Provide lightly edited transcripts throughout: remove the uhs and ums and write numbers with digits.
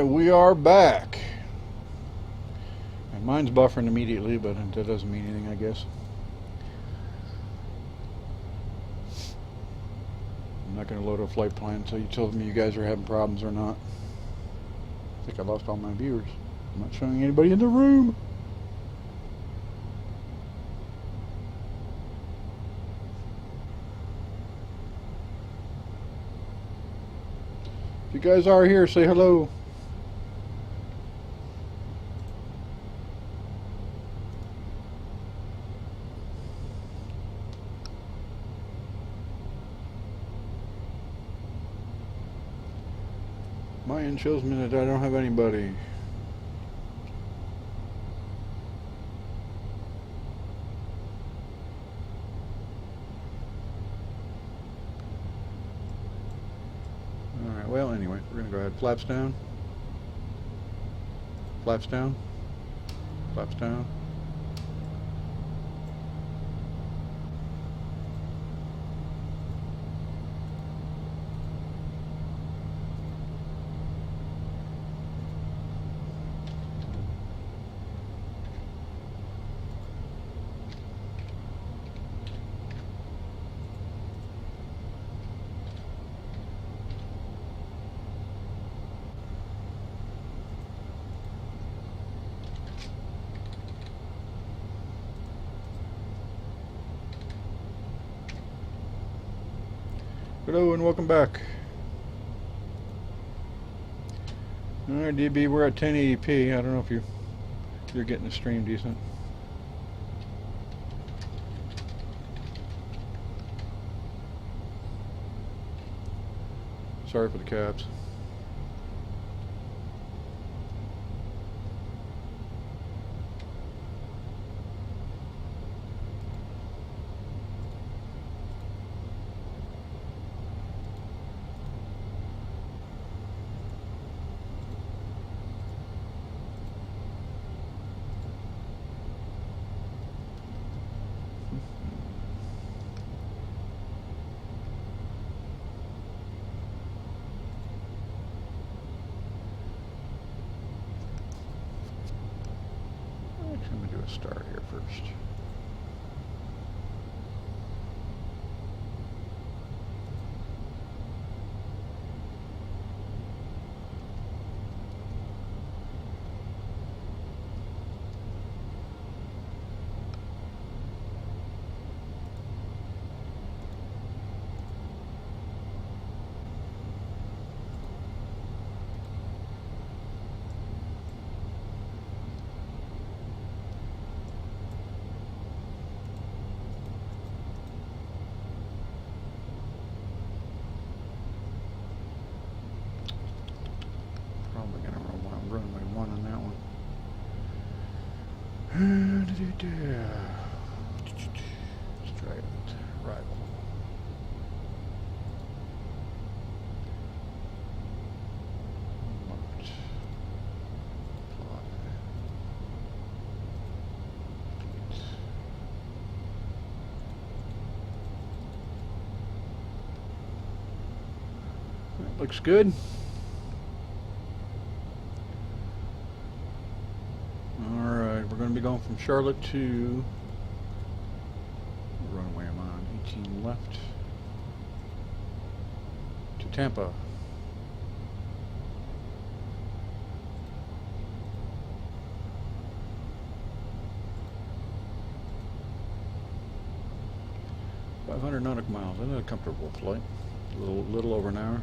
Alright, we are back. And mine's buffering immediately, but that doesn't mean anything, I guess. I'm not going to load a flight plan until you tell me you guys are having problems or not. I think I lost all my viewers. I'm not showing anybody in the room. If you guys are here, say hello. Mine shows me that I don't have anybody. Alright, well anyway, we're going to go ahead. Flaps down. Flaps down. Flaps down. Hello and welcome back. Alright, DB, we're at 1080p. I don't know if you're getting the stream decent. Sorry for the caps. I'm going to do a start here first. Let's try it. Rival. That looks good. We're going to be going from Charlotte to what runway am I on? 18 left to Tampa. .500 nautical miles. That's a comfortable flight. A little over an hour.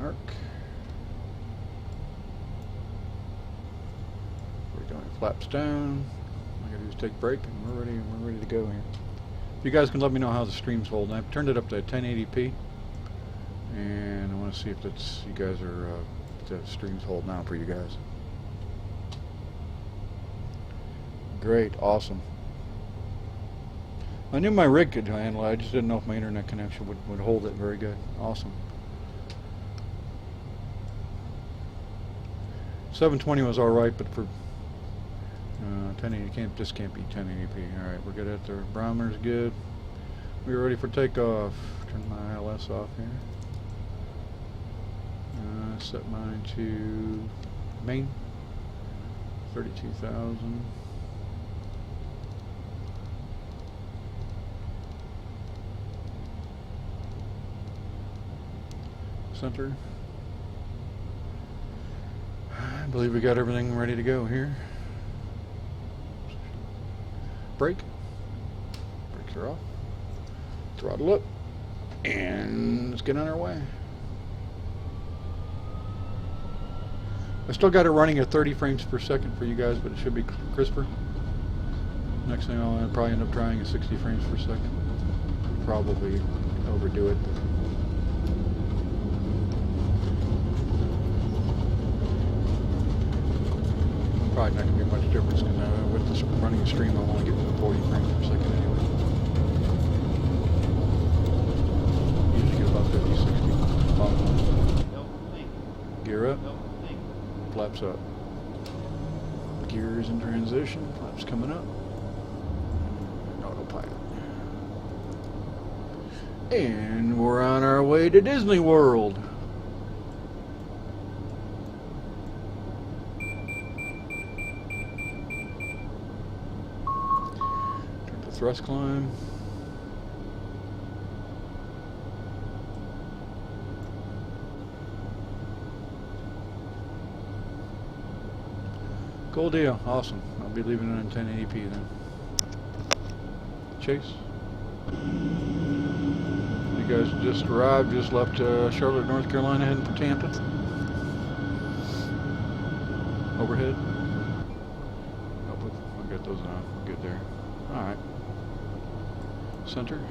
Arc. We're going flaps down. All I gotta do is take a break and we're ready to go here. If you guys can let me know how the stream's holding. I've turned it up to 1080p and I want to see if that's you guys are the stream's holding out for you guys. Great, awesome. I knew my rig could handle it, I just didn't know if my internet connection would hold it very good. Awesome. 720 was alright, but for 1080, just can't be 1080p. Alright, we're good at the barometer's good. We're ready for takeoff. Turn my ILS off here. Set mine to main. 32,000. Center. I believe we got everything ready to go here. Brake. Brakes are off. Throttle up. And let's get on our way. I still got it running at 30 frames per second for you guys, but it should be crisper. Next thing I'll probably end up trying is 60 frames per second. Probably overdo it. Probably not going to be much difference because with this running stream I'm only getting 40 frames per second anyway. Usually get about 50, 60. Gear up. Flaps up. Gears in transition. Flaps coming up. Autopilot. And we're on our way to Disney World. Turn to thrust climb. Cool deal. Awesome. I'll be leaving it on 1080p then. Chase. You guys just arrived, just left Charlotte, North Carolina, heading for Tampa. Overhead. I'll get those on. We'll get there. Alright. Center.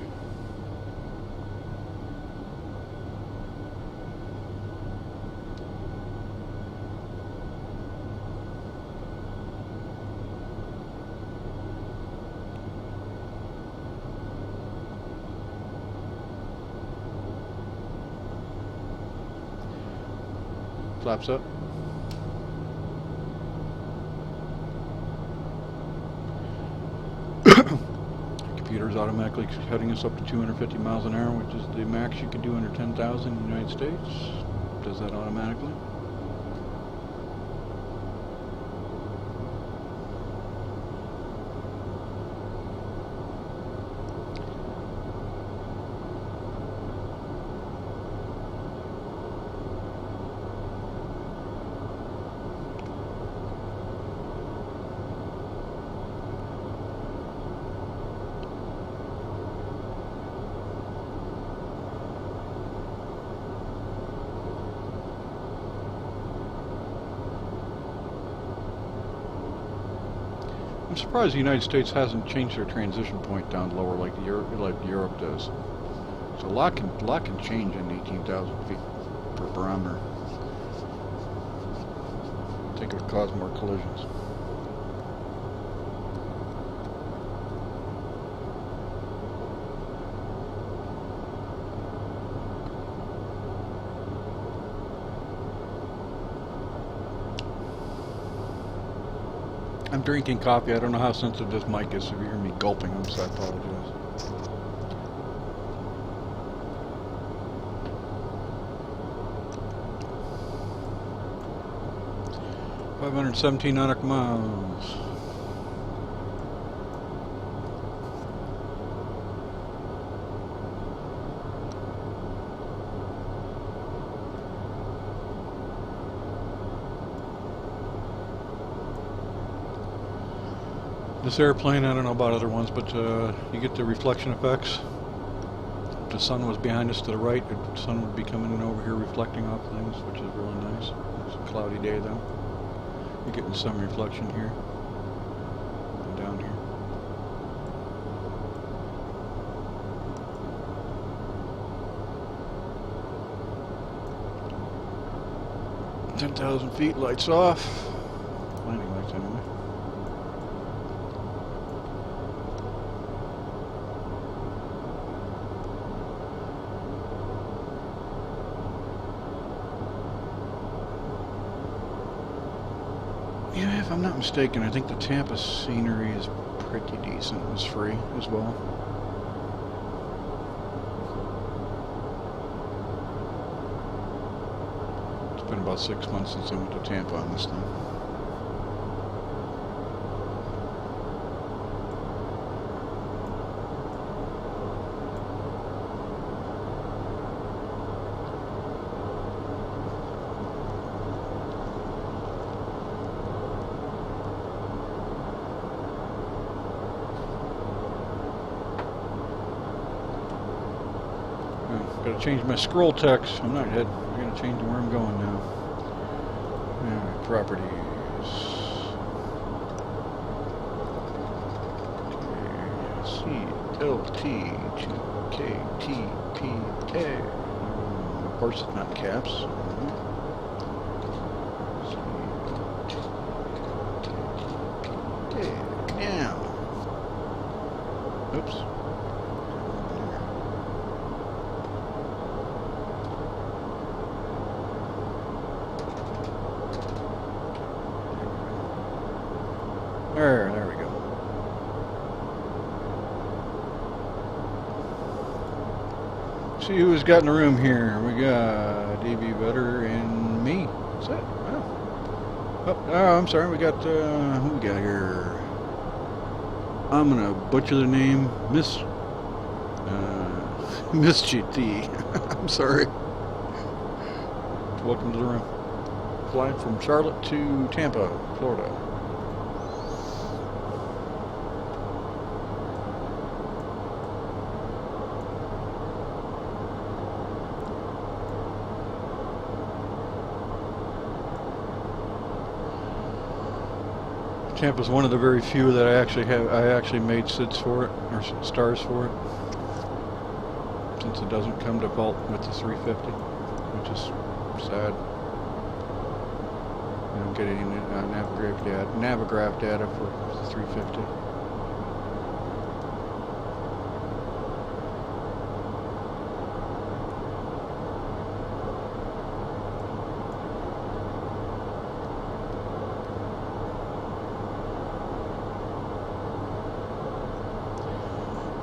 Flaps up. Computer's automatically cutting us up to 250 miles an hour, which is the max you can do under 10,000 in the United States. Does that automatically. I'm surprised the United States hasn't changed their transition point down lower like Europe does. So a lot can change in 18,000 feet per barometer. I think it'll cause more collisions. I'm drinking coffee. I don't know how sensitive this mic is. If you hear me gulping, so I apologize. $517 nautical miles. This airplane, I don't know about other ones, but you get the reflection effects. If the sun was behind us to the right, the sun would be coming in over here reflecting off things, which is really nice. It's a cloudy day though. You're getting some reflection here and down here. – 10,000 feet, lights off. Landing lights anyway. Yeah, if I'm not mistaken, I think the Tampa scenery is pretty decent. It's free as well. about 6 months since I went to Tampa on this thing. Got to change my scroll text. I'm not heading. I'm going to change where I'm going now. Alright, properties. Kclt-Ktpa. Of course, it's not caps. Now. Oops. There we go. See who's got in the room here. We got DB Better and me. That's it. Wow. Oh, I'm sorry. We got, who we got here? I'm gonna butcher the name. Miss GT. I'm sorry. Welcome to the room. Flying from Charlotte to Tampa, Florida. Tampa's one of the very few that I actually made SIDs for it, or stars for it, since it doesn't come default with the 350, which is sad. I don't get any Navigraph data for the 350.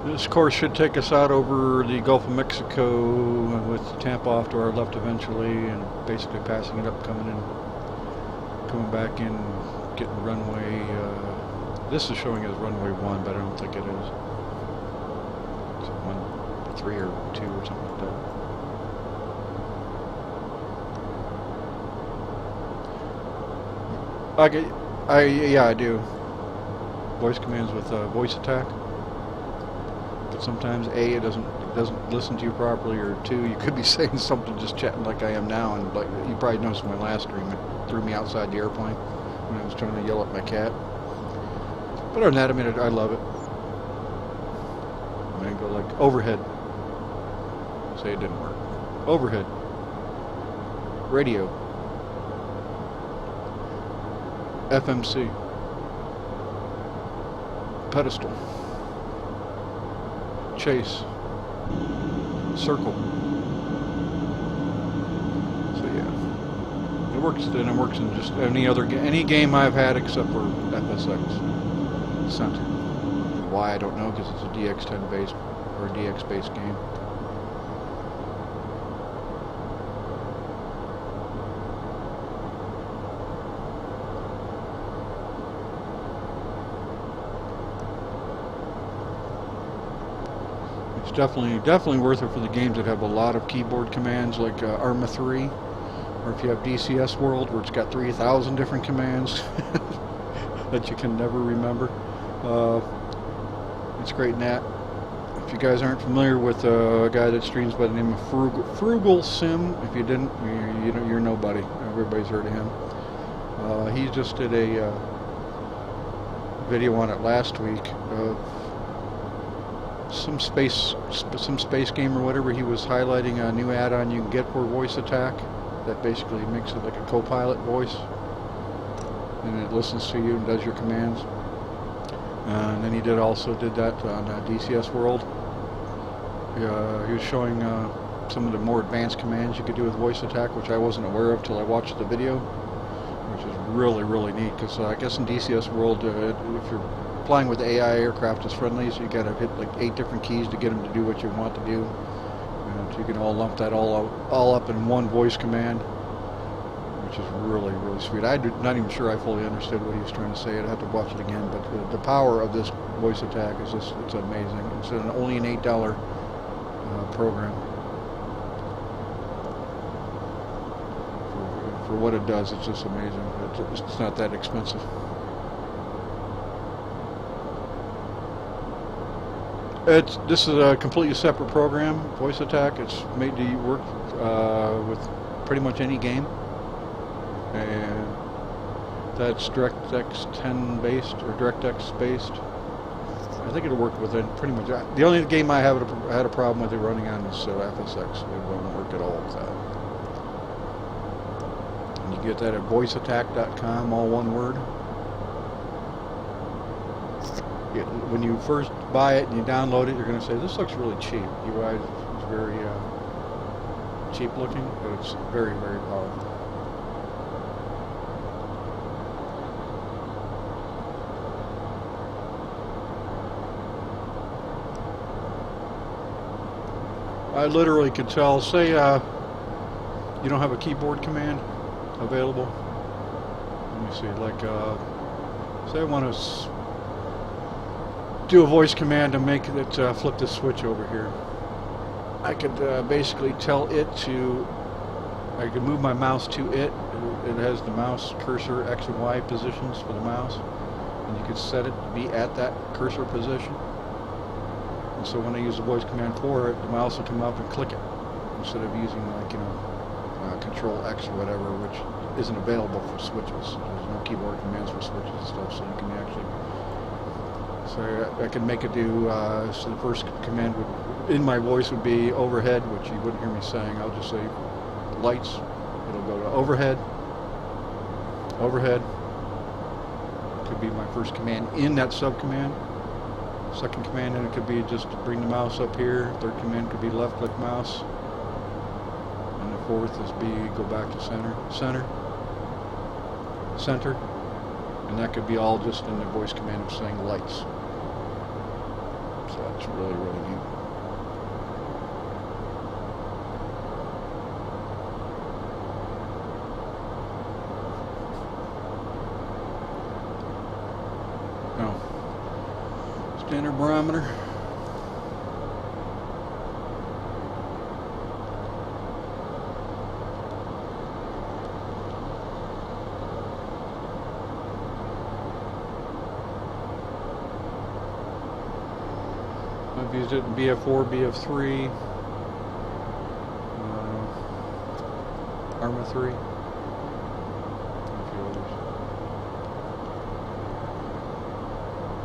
This course should take us out over the Gulf of Mexico with Tampa off to our left eventually, and basically passing it up, coming back in, getting runway. This is showing as runway 1, but I don't think it is. It's 3 or 2 or something like that. Yeah, I do. Voice commands with voice attack. But sometimes it doesn't listen to you properly, or 2, you could be saying something, just chatting like I am now, and like you probably noticed in my last stream, it threw me outside the airplane when I was trying to yell at my cat. But other than that, I mean, I love it. I mean, go like overhead. Say it didn't work. Overhead. Radio. FMC. Pedestal. Chase. Circle. So yeah, it works. And it works in just any game I've had except for FSX Center. Why, I don't know, because it's a DX10 based or DX based game. Definitely worth it for the games that have a lot of keyboard commands, like Arma 3, or if you have DCS World, where it's got 3,000 different commands that you can never remember. It's great in that. If you guys aren't familiar with a guy that streams by the name of Frugal Sim, if you didn't, you're nobody. Everybody's heard of him. He just did a video on it last week of some space game or whatever. He was highlighting a new add-on you can get for voice attack that basically makes it like a co-pilot voice, and it listens to you and does your commands. And then he also did that on DCS World. He was showing some of the more advanced commands you could do with voice attack, which I wasn't aware of till I watched the video, which is really neat, because I guess in DCS World, if you're flying with AI aircraft as friendly, so you gotta hit like 8 different keys to get them to do what you want to do. So you can all lump that all up in one voice command. which is really, really sweet. I'm not even sure I fully understood what he was trying to say. I'd have to watch it again, but the power of this voice attack is just, it's amazing. It's only an $8 program. For what it does, it's just amazing. It's not that expensive. This is a completely separate program, voice attack. It's made to work with pretty much any game, and that's DirectX 10 based or DirectX based. I think it'll work with it pretty much. The only game I had a problem with it running on is FSX. It won't work at all with that. And you get that at voiceattack.com, all one word. When you first buy it and you download it, you're going to say, this looks really cheap. UI is very cheap looking, but it's very, very powerful. I literally could tell, say you don't have a keyboard command available. Let me see, like say I want to do a voice command to make it flip this switch over here. I could basically tell it to, I could move my mouse to it. It has the mouse cursor X and Y positions for the mouse, and you could set it to be at that cursor position. And so when I use the voice command for it, the mouse will come up and click it instead of using, like, you know, Control X or whatever, which isn't available for switches. There's no keyboard commands for switches and stuff, so you can actually. So I can make it do. So the first command in my voice would be overhead, which you wouldn't hear me saying. I'll just say lights. It'll go to overhead. Overhead. Could be my first command in that subcommand. Second command, and it could be just to bring the mouse up here. Third command could be left-click mouse. And the fourth is go back to center. And that could be all just in the voice command of saying lights. So that's really, really neat. Now, standard barometer. I've used it in BF4, BF3, Arma 3, and a few others.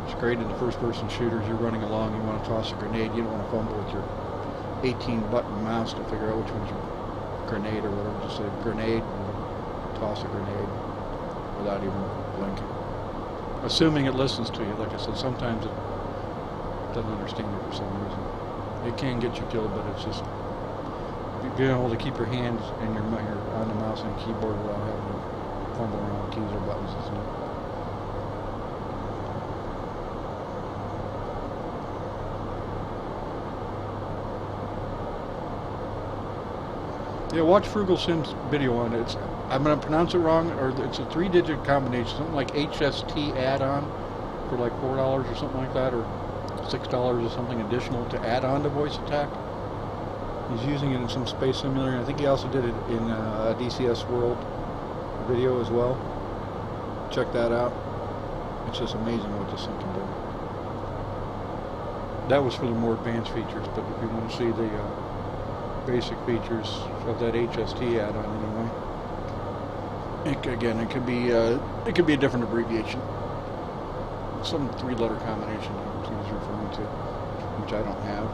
It's great in the first-person shooters. You're running along, you want to toss a grenade, you don't want to fumble with your 18-button mouse to figure out which one's your grenade or whatever. Just say grenade and toss a grenade without even blinking. Assuming it listens to you. Like I said, sometimes it doesn't understand it for some reason. It can get you killed, but it's just being able to keep your hands and your on the mouse and keyboard without having to fumble around with keys or buttons, isn't it? Yeah, watch Frugal Sim's video on it. I'm going to pronounce it wrong, or it's a 3-digit combination, something like HST add-on for like $4 or something like that, or $6 or something additional to add on to voice attack. He's using it in some space simulator, and I think he also did it in a DCS World video as well. Check that out. It's just amazing what this thing can do. That was for the more advanced features, but if you want to see the basic features of that HST add-on anyway, again, it could be a different abbreviation. Some 3-letter combination he was referring to, which I don't have.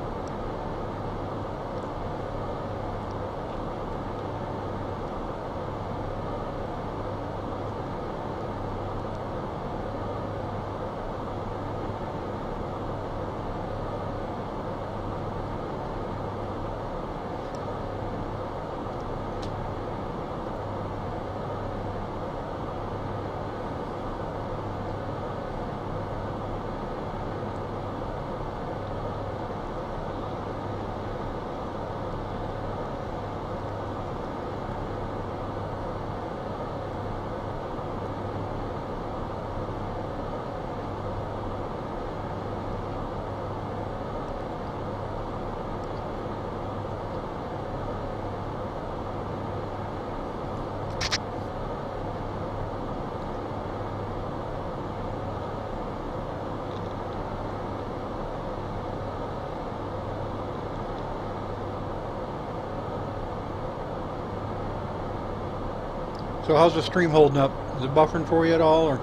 So how's the stream holding up? Is it buffering for you at all, or?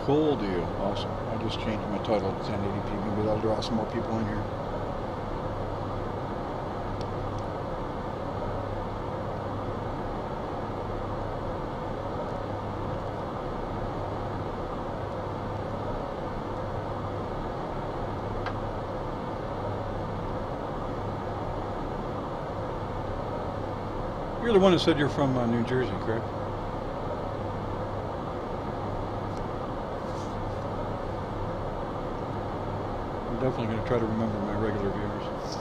Cool deal. Awesome. I just changed my title to 1080p. Maybe that'll draw some more people in here. You're the one that said you're from New Jersey, correct? I'm definitely going to try to remember my regular viewers.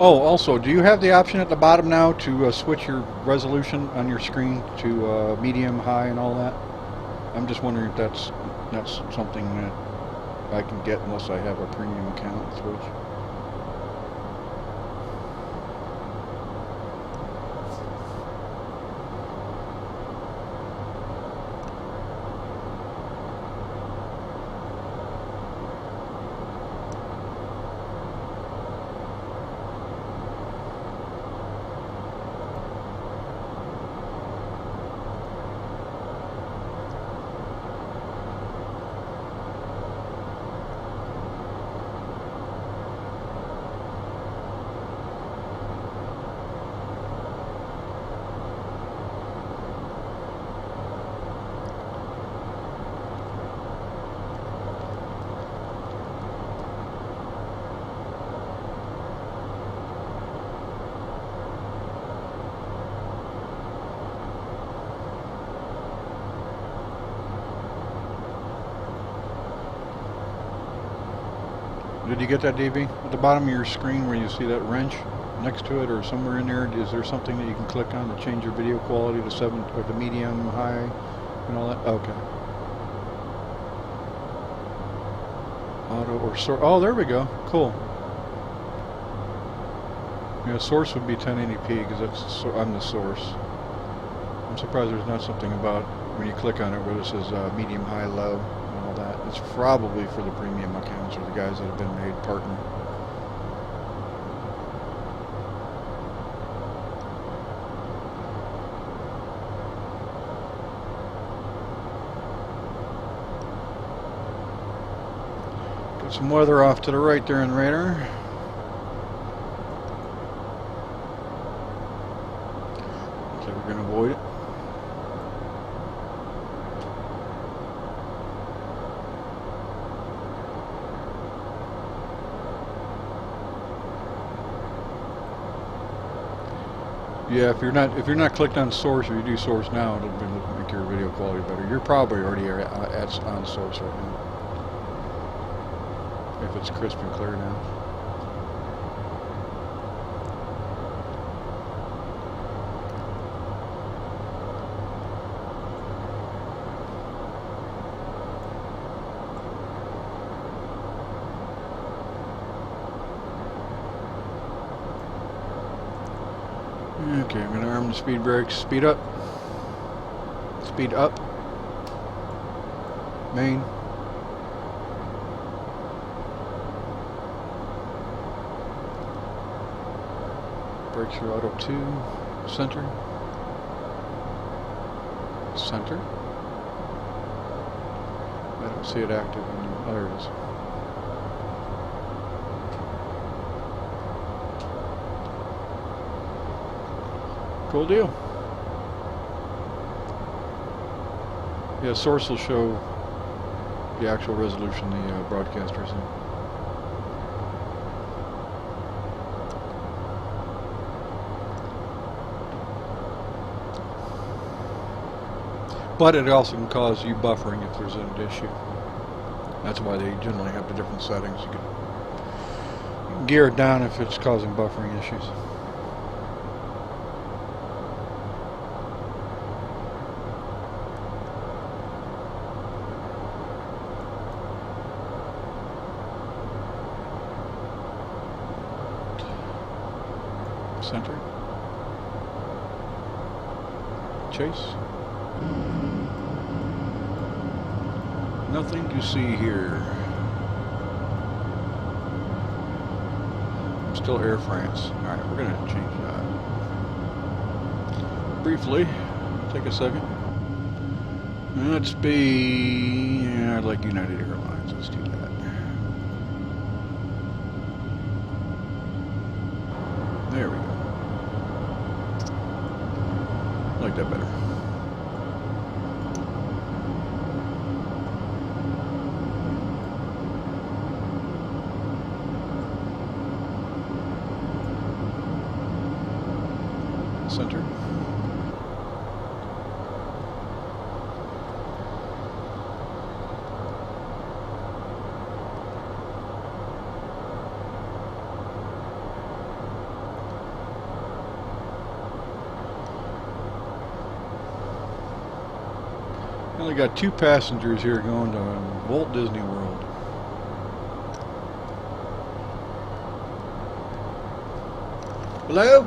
Oh, also, do you have the option at the bottom now to switch your resolution on your screen to medium, high, and all that? I'm just wondering if that's something that I can get unless I have a premium account switch. Did you get that, DB? At the bottom of your screen where you see that wrench next to it or somewhere in there, is there something that you can click on to change your video quality to 7 or the medium, high, and all that? Okay. Auto or source. Oh, there we go. Cool. Yeah, source would be 1080p because that's I'm the source. I'm surprised there's not something about when you click on it where it says medium, high, low. That. It's probably for the premium accounts or the guys that have been made partner. Got some weather off to the right there in radar. Looks like we're going to avoid it. Yeah, if you're not clicked on source or you do source now, it'll make your video quality better. You're probably already on source right now. If it's crisp and clear now. Okay, I'm going to arm the speed brakes. Speed up. Speed up. Main. Brakes are auto 2. Center. Center. I don't see it active. Oh, there it is. Cool deal. Yeah, source will show the actual resolution the broadcaster is in. But it also can cause you buffering if there's an issue. That's why they generally have the different settings. You can gear it down if it's causing buffering issues. Center. Chase. Nothing to see here. Still Air France. Alright, we're going to change that. Briefly, take a second. Let's be... yeah, I'd like United Airlines. Let's do that. There we go. I like that better. Center. I only got 2 passengers here going to Walt Disney World. Hello?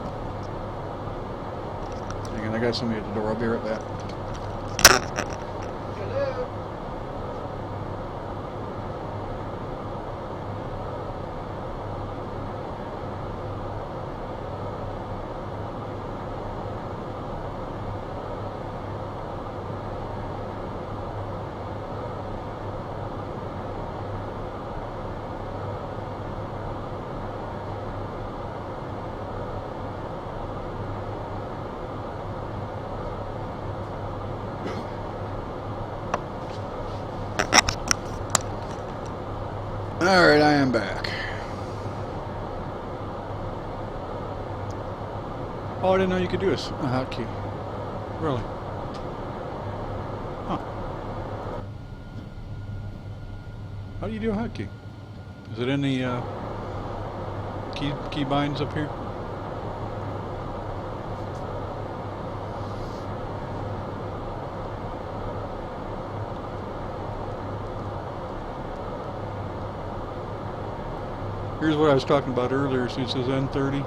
Hang on, I got somebody at the door. I'll be right back. Hello? Alright, I am back. Oh, I didn't know you could do a hotkey. Really? Huh. How do you do a hotkey? Is it in the key binds up here? Here's what I was talking about earlier. So it says N30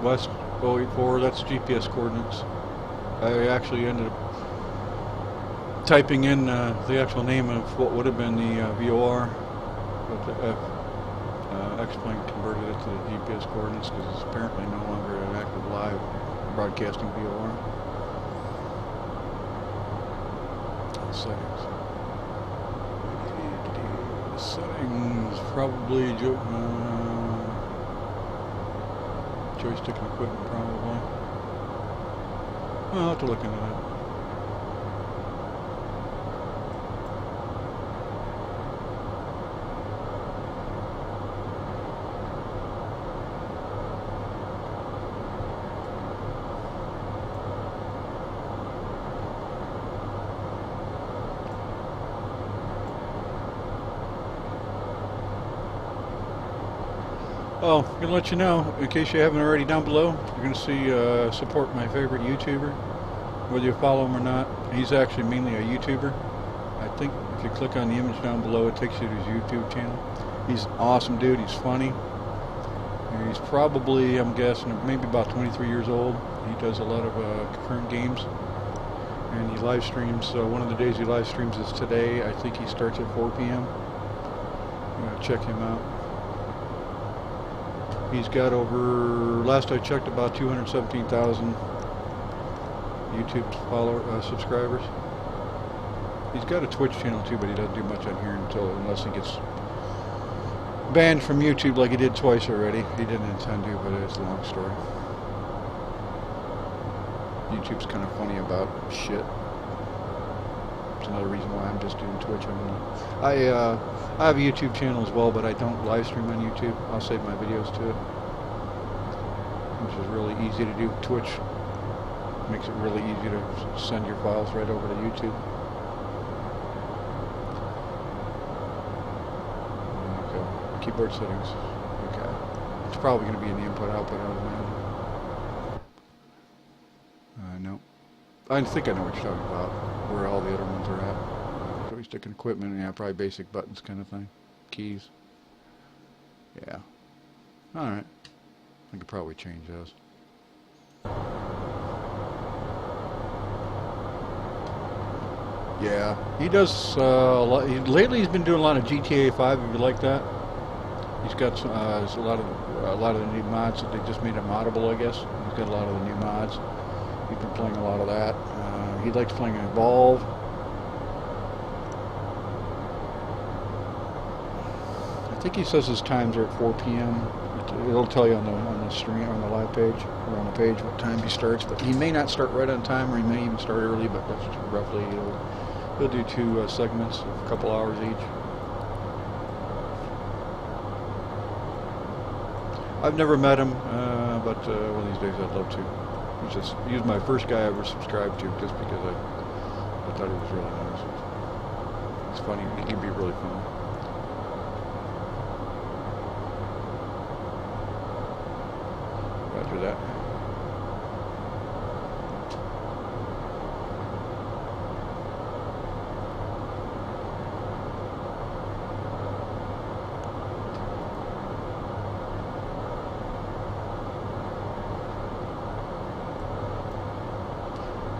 West 084. That's GPS coordinates. I actually ended up typing in the actual name of what would have been the VOR, but the X-Plane converted it to the GPS coordinates because it's apparently no longer an active live broadcasting VOR. Settings. Settings, probably joystick and equipment, probably. I'll have to look into that. Oh, I'm going to let you know, in case you haven't already, down below, you're going to see support my favorite YouTuber, whether you follow him or not. He's actually mainly a YouTuber. I think if you click on the image down below, it takes you to his YouTube channel. He's an awesome dude. He's funny. He's probably, I'm guessing, maybe about 23 years old. He does a lot of current games, and he live streams. So one of the days he live streams is today. I think he starts at 4 p.m. I'm going to check him out. He's got over, last I checked, about 217,000 YouTube subscribers. He's got a Twitch channel too, but he doesn't do much on here unless he gets banned from YouTube like he did twice already. He didn't intend to, but it's a long story. YouTube's kind of funny about shit. That's another reason why I'm just doing Twitch only. I have a YouTube channel as well, but I don't live stream on YouTube. I'll save my videos to it, which is really easy to do. Twitch makes it really easy to send your files right over to YouTube. Okay. Keyboard settings. Okay. It's probably going to be in the input-output, I would imagine. No. I think I know what you're talking about, where all the other ones are at. So we stick in equipment, yeah, probably basic buttons kind of thing. Keys. Yeah. Alright. I could probably change those. Yeah, he does a lot. Lately he's been doing a lot of GTA 5, if you like that. He's got some, there's a lot of the new mods that they just made it moddable, I guess. He's got a lot of the new mods. He's been playing a lot of that. He likes playing Evolve. I think he says his times are at 4 p.m. It'll tell you on the stream, on the live page, or on the page what time he starts. But he may not start right on time, or he may even start early. But that's roughly. He'll do 2 segments of a couple hours each. I've never met him, but one of these days I'd love to. He was my first guy I ever subscribed to, just because I thought he was really nice. It's funny. He can be really funny. Roger that.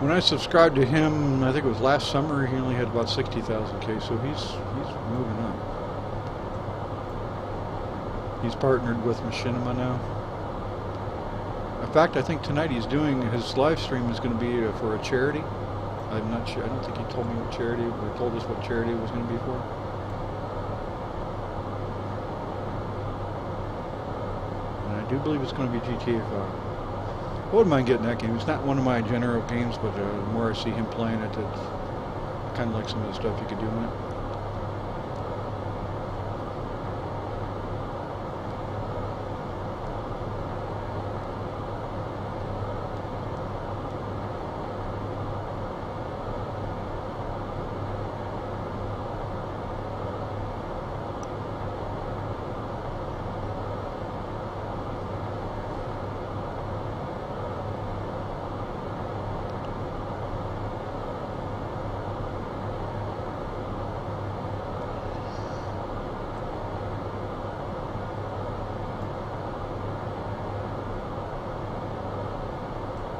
When I subscribed to him, I think it was last summer, he only had about 60,000K, so he's moving up. He's partnered with Machinima now. In fact, I think tonight he's doing, his live stream is going to be for a charity. I'm not sure, I don't think he told me what charity, or told us what charity it was going to be for. And I do believe it's going to be GTA 5. I wouldn't mind getting that game. It's not one of my general games, but the more I see him playing it, I kind of like some of the stuff you could do in it.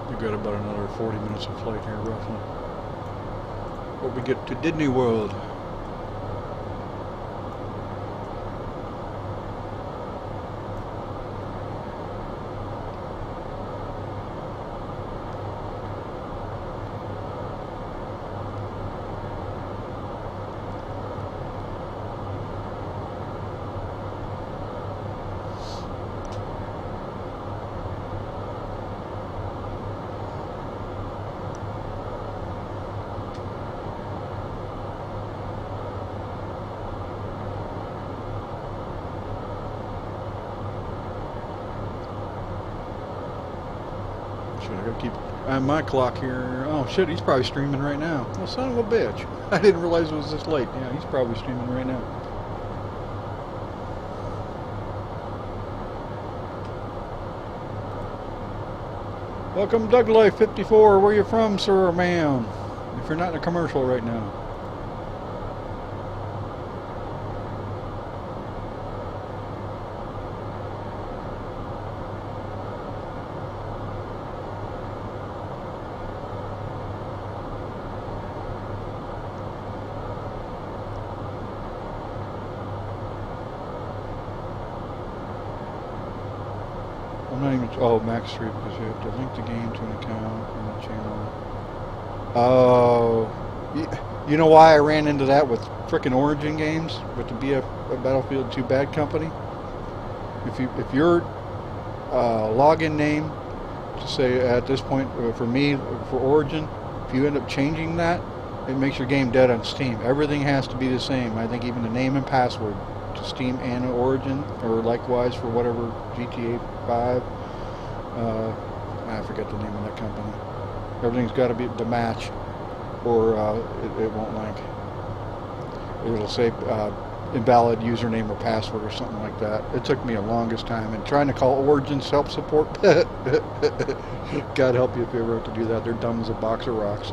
We've got about another 40 minutes of flight here, roughly. But we get to Disney World. I gotta keep my clock here. Oh shit, he's probably streaming right now. Well, son of a bitch. I didn't realize it was this late. Yeah, he's probably streaming right now. Welcome, Doug Life 54. Where you from, sir or ma'am? If you're not in a commercial right now. I'm not even, oh, Max 3, because you have to link the game to an account on the channel. Oh, you know why I ran into that with frickin' Origin games, with the Battlefield 2 bad company? If your login name, to say at this point, for me, for Origin, if you end up changing that, it makes your game dead on Steam. Everything has to be the same. I think even the name and password to Steam and Origin, or likewise for whatever GTA 5. I forget the name of that company. Everything's got to be the match, or it won't link. It'll say invalid username or password or something like that. It took me the longest time, and trying to call Origin self-support. God help you if you ever have to do that. They're dumb as a box of rocks.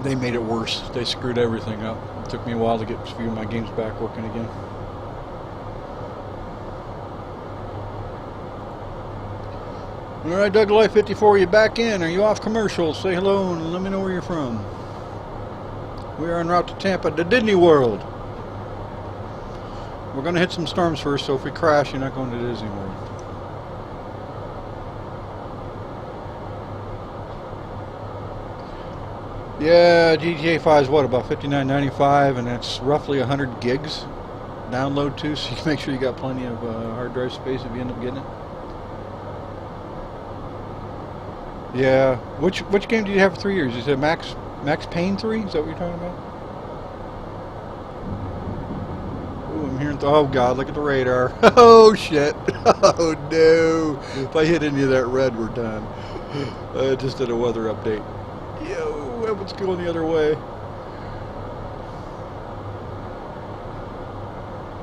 They made it worse. They screwed everything up. It took me a while to get a few of my games back working again. Alright, Doug Life 54, you back in? Are you off commercials? Say hello and let me know where you're from. We are en route to Tampa, to Disney World. We're going to hit some storms first, so if we crash, you're not going to Disney World. Yeah, GTA 5 is what, about $59.95, and that's roughly 100 gigs download to, so you can make sure you got plenty of hard drive space if you end up getting it. Yeah, which game did you have for 3 years? You said Max Payne 3? Is that what you're talking about? Ooh, I'm hearing. Oh God, look at the radar. Oh shit. Oh no. If I hit any of that red, we're done. Just did a weather update. Yo, what's going the other way?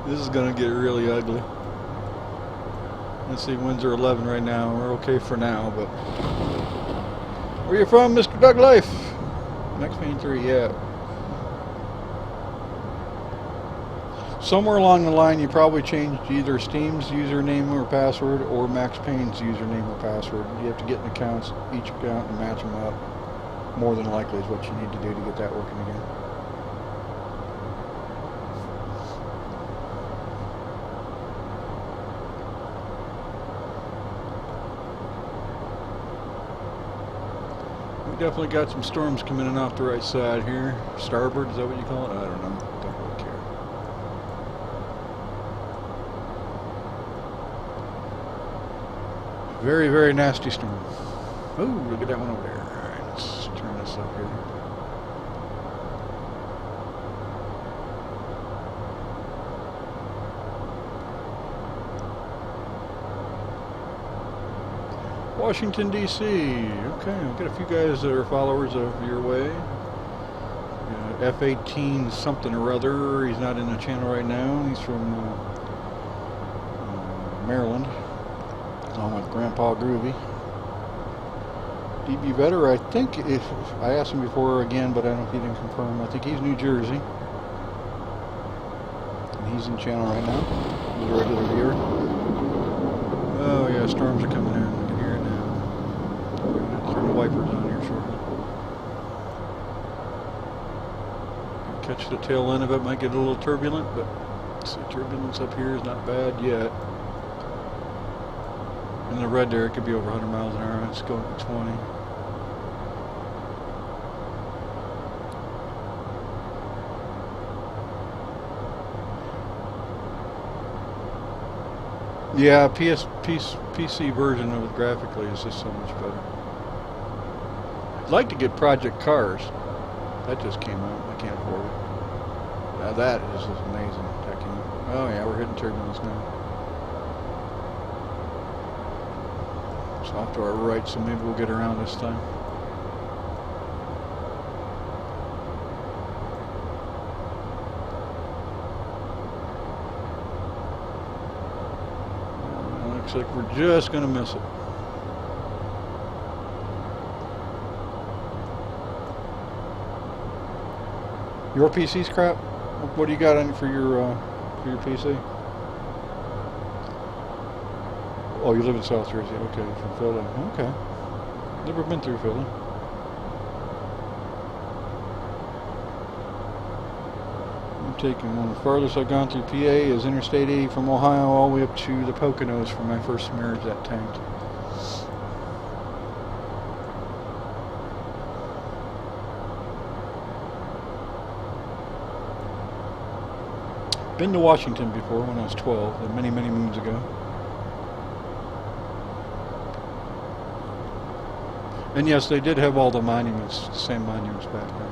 This is gonna get really ugly. Let's see, winds are 11 right now. We're okay for now, but where you from, Mr. Doug Life? Max Payne 3, yeah. Somewhere along the line, you probably changed either Steam's username or password or Max Payne's username or password. You have to get in accounts, each account, and match them up. More than likely is what you need to do to get that working again. Definitely got some storms coming in off the right side here. Starboard, is that what you call it? I don't know. Don't really care. Very, very nasty storm. Oh, look at that one over there. Alright, let's turn this up here. Washington, D.C. Okay, I'll get a few guys that are followers of your way. F-18 something or other. He's not in the channel right now. He's from Maryland. Along with Grandpa Groovy. DB Vetter, I think, if I asked him before again, but I don't know if he didn't confirm. I think he's New Jersey. And he's in channel right now. He's a regular viewer. Oh yeah, storms are coming in. Turn the wipers on here shortly. Catch the tail end of it, might get a little turbulent, but let's see, turbulence up here is not bad yet. In the red there, it could be over 100 miles an hour. It's going to 20. Yeah, PC version of it graphically is just so much better. I'd like to get Project Cars. That just came out. I can't afford it. Now that is just amazing. Oh yeah, we're hitting turbulence now. It's off to our right, so maybe we'll get around this time. Looks like we're just going to miss it. Your PC's crap? What do you got on for your PC? Oh, you live in South Jersey. Okay, from Philly. Okay. Never been through Philly. I'm taking one of the farthest I've gone through PA is Interstate 80 from Ohio all the way up to the Poconos for my first marriage that tanked. Been to Washington before when I was 12, many, many moons ago. And yes, they did have all the monuments, the same monuments back then.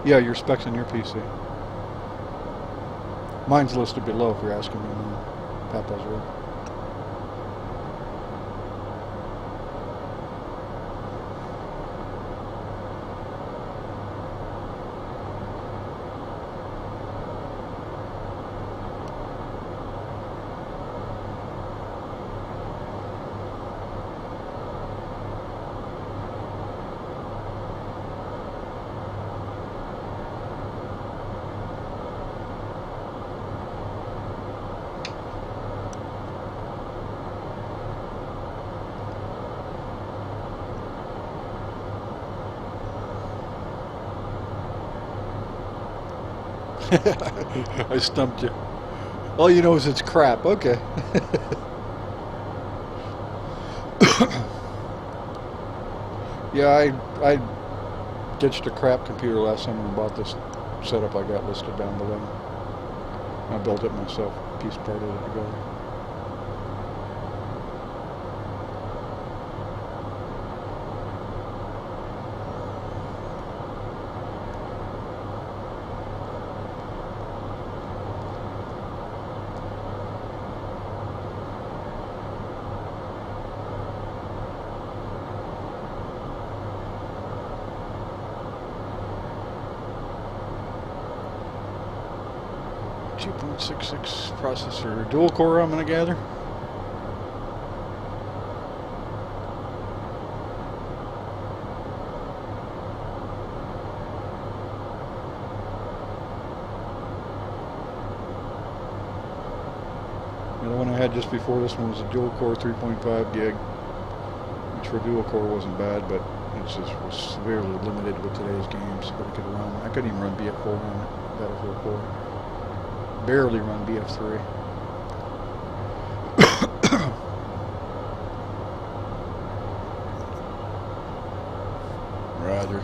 Yeah, your specs on your PC. Mine's listed below if you're asking me. Papa's work. I stumped you. All you know is it's crap. Okay. Yeah, I ditched a crap computer last summer and bought this setup I got listed down below. I built it myself, piece parted it together. .66 processor, dual core, I'm gonna gather. The one I had just before this one was a dual core 3.5 gig, which for dual core wasn't bad, but it just was severely limited with today's games. But it could run. I couldn't even run BF4 on it. Battlefield 4. Barely run BF3. Rather.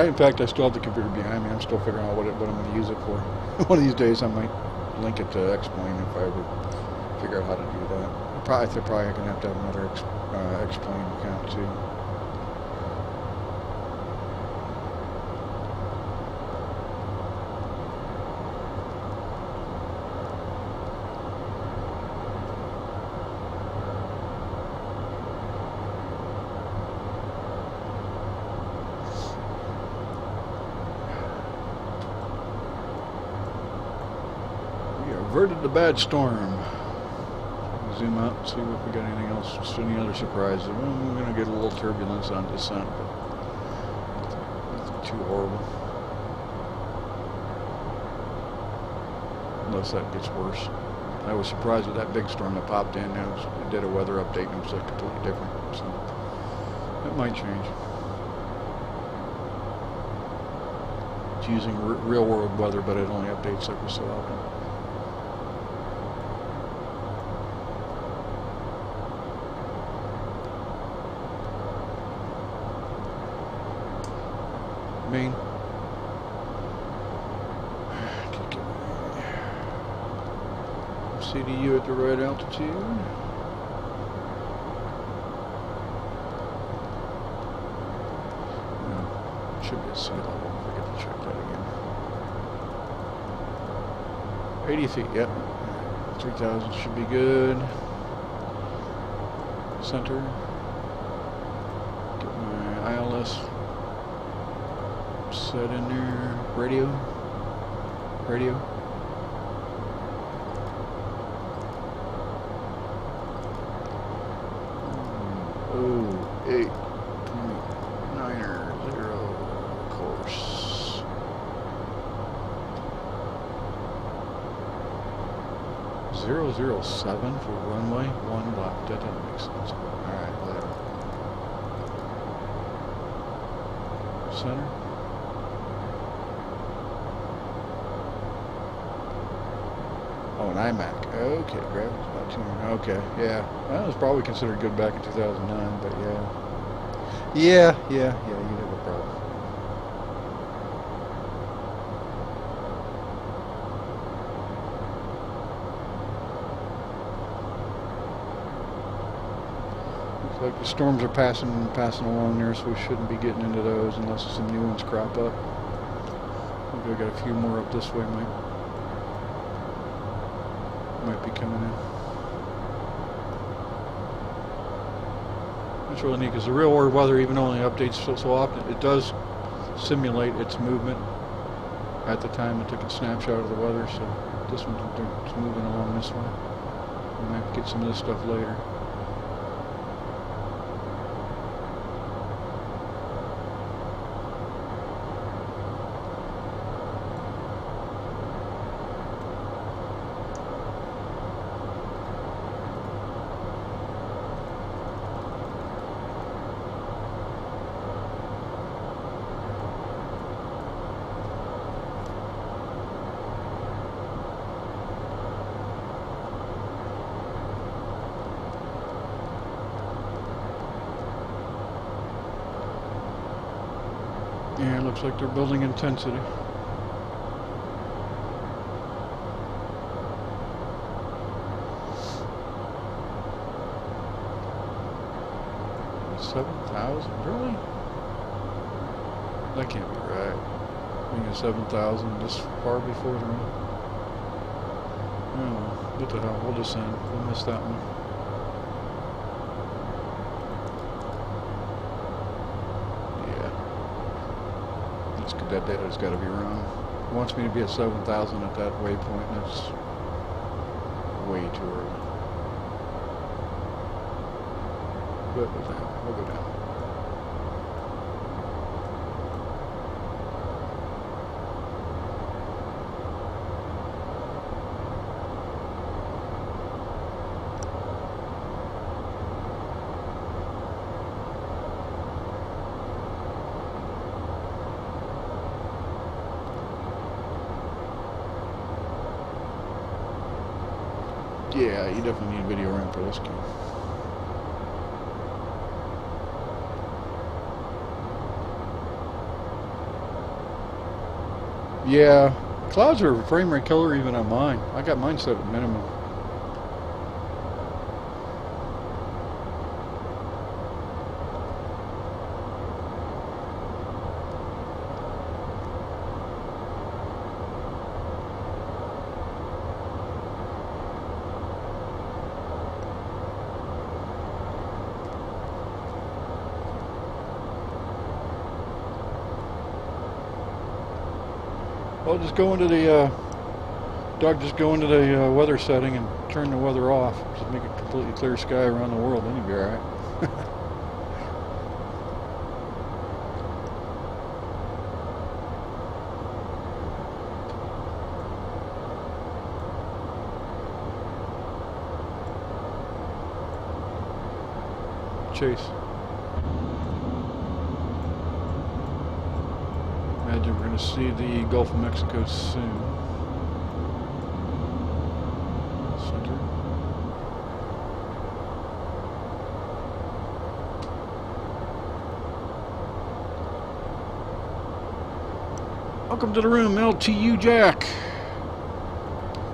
In fact, I still have the computer behind me. I'm still figuring out what I'm going to use it for. One of these days I might link it to X-Plane if I ever figure out how to do that. Probably going to have another X-Plane account too. Averted the bad storm. Zoom out and see if we got anything else, just any other surprises. Well, we're going to get a little turbulence on descent, but nothing too horrible. Unless that gets worse. I was surprised with that big storm that popped in. It did a weather update and it was like completely different. So that might change. It's using real world weather, but it only updates every so often. Main. CDU at the right altitude. Should be a sea level. I forget to check that again. 80 feet, yep. 3,000 should be good. Center. Get my ILS set in there. Radio. Oh, 8.90 course. 007 for runway 1 left. That doesn't make sense. Alright, whatever. Center. Oh, an iMac. Okay, gravity's about 200. Okay, yeah. Well, it was probably considered good back in 2009, but yeah. Yeah, you'd have a problem. Looks like the storms are passing along there, so we shouldn't be getting into those unless some new ones crop up. Maybe I got a few more up this way, might be coming in. It's really neat because the real world weather, even though it only updates so often, it does simulate its movement at the time it took a snapshot of the weather. So this one's moving along this way. We might get some of this stuff later. Yeah, it looks like they're building intensity. $7,000, really? That can't be right. Being at 7,000 this far before the rain. Oh, what the hell? We'll just end. We'll miss that one. That data's got to be wrong. It wants me to be at 7,000 at that waypoint, and that's way too early. But we'll go down. Yeah, you definitely need a video RAM for this game. Yeah, clouds are a frame rate killer even on mine. I got mine set at minimum. Well, just go into the, Doug, just go into the weather setting and turn the weather off. Just make it completely clear sky around the world, then you'll be alright. Chase. Imagine we're going to see the Gulf of Mexico soon. Center. Welcome to the room, LTU Jack.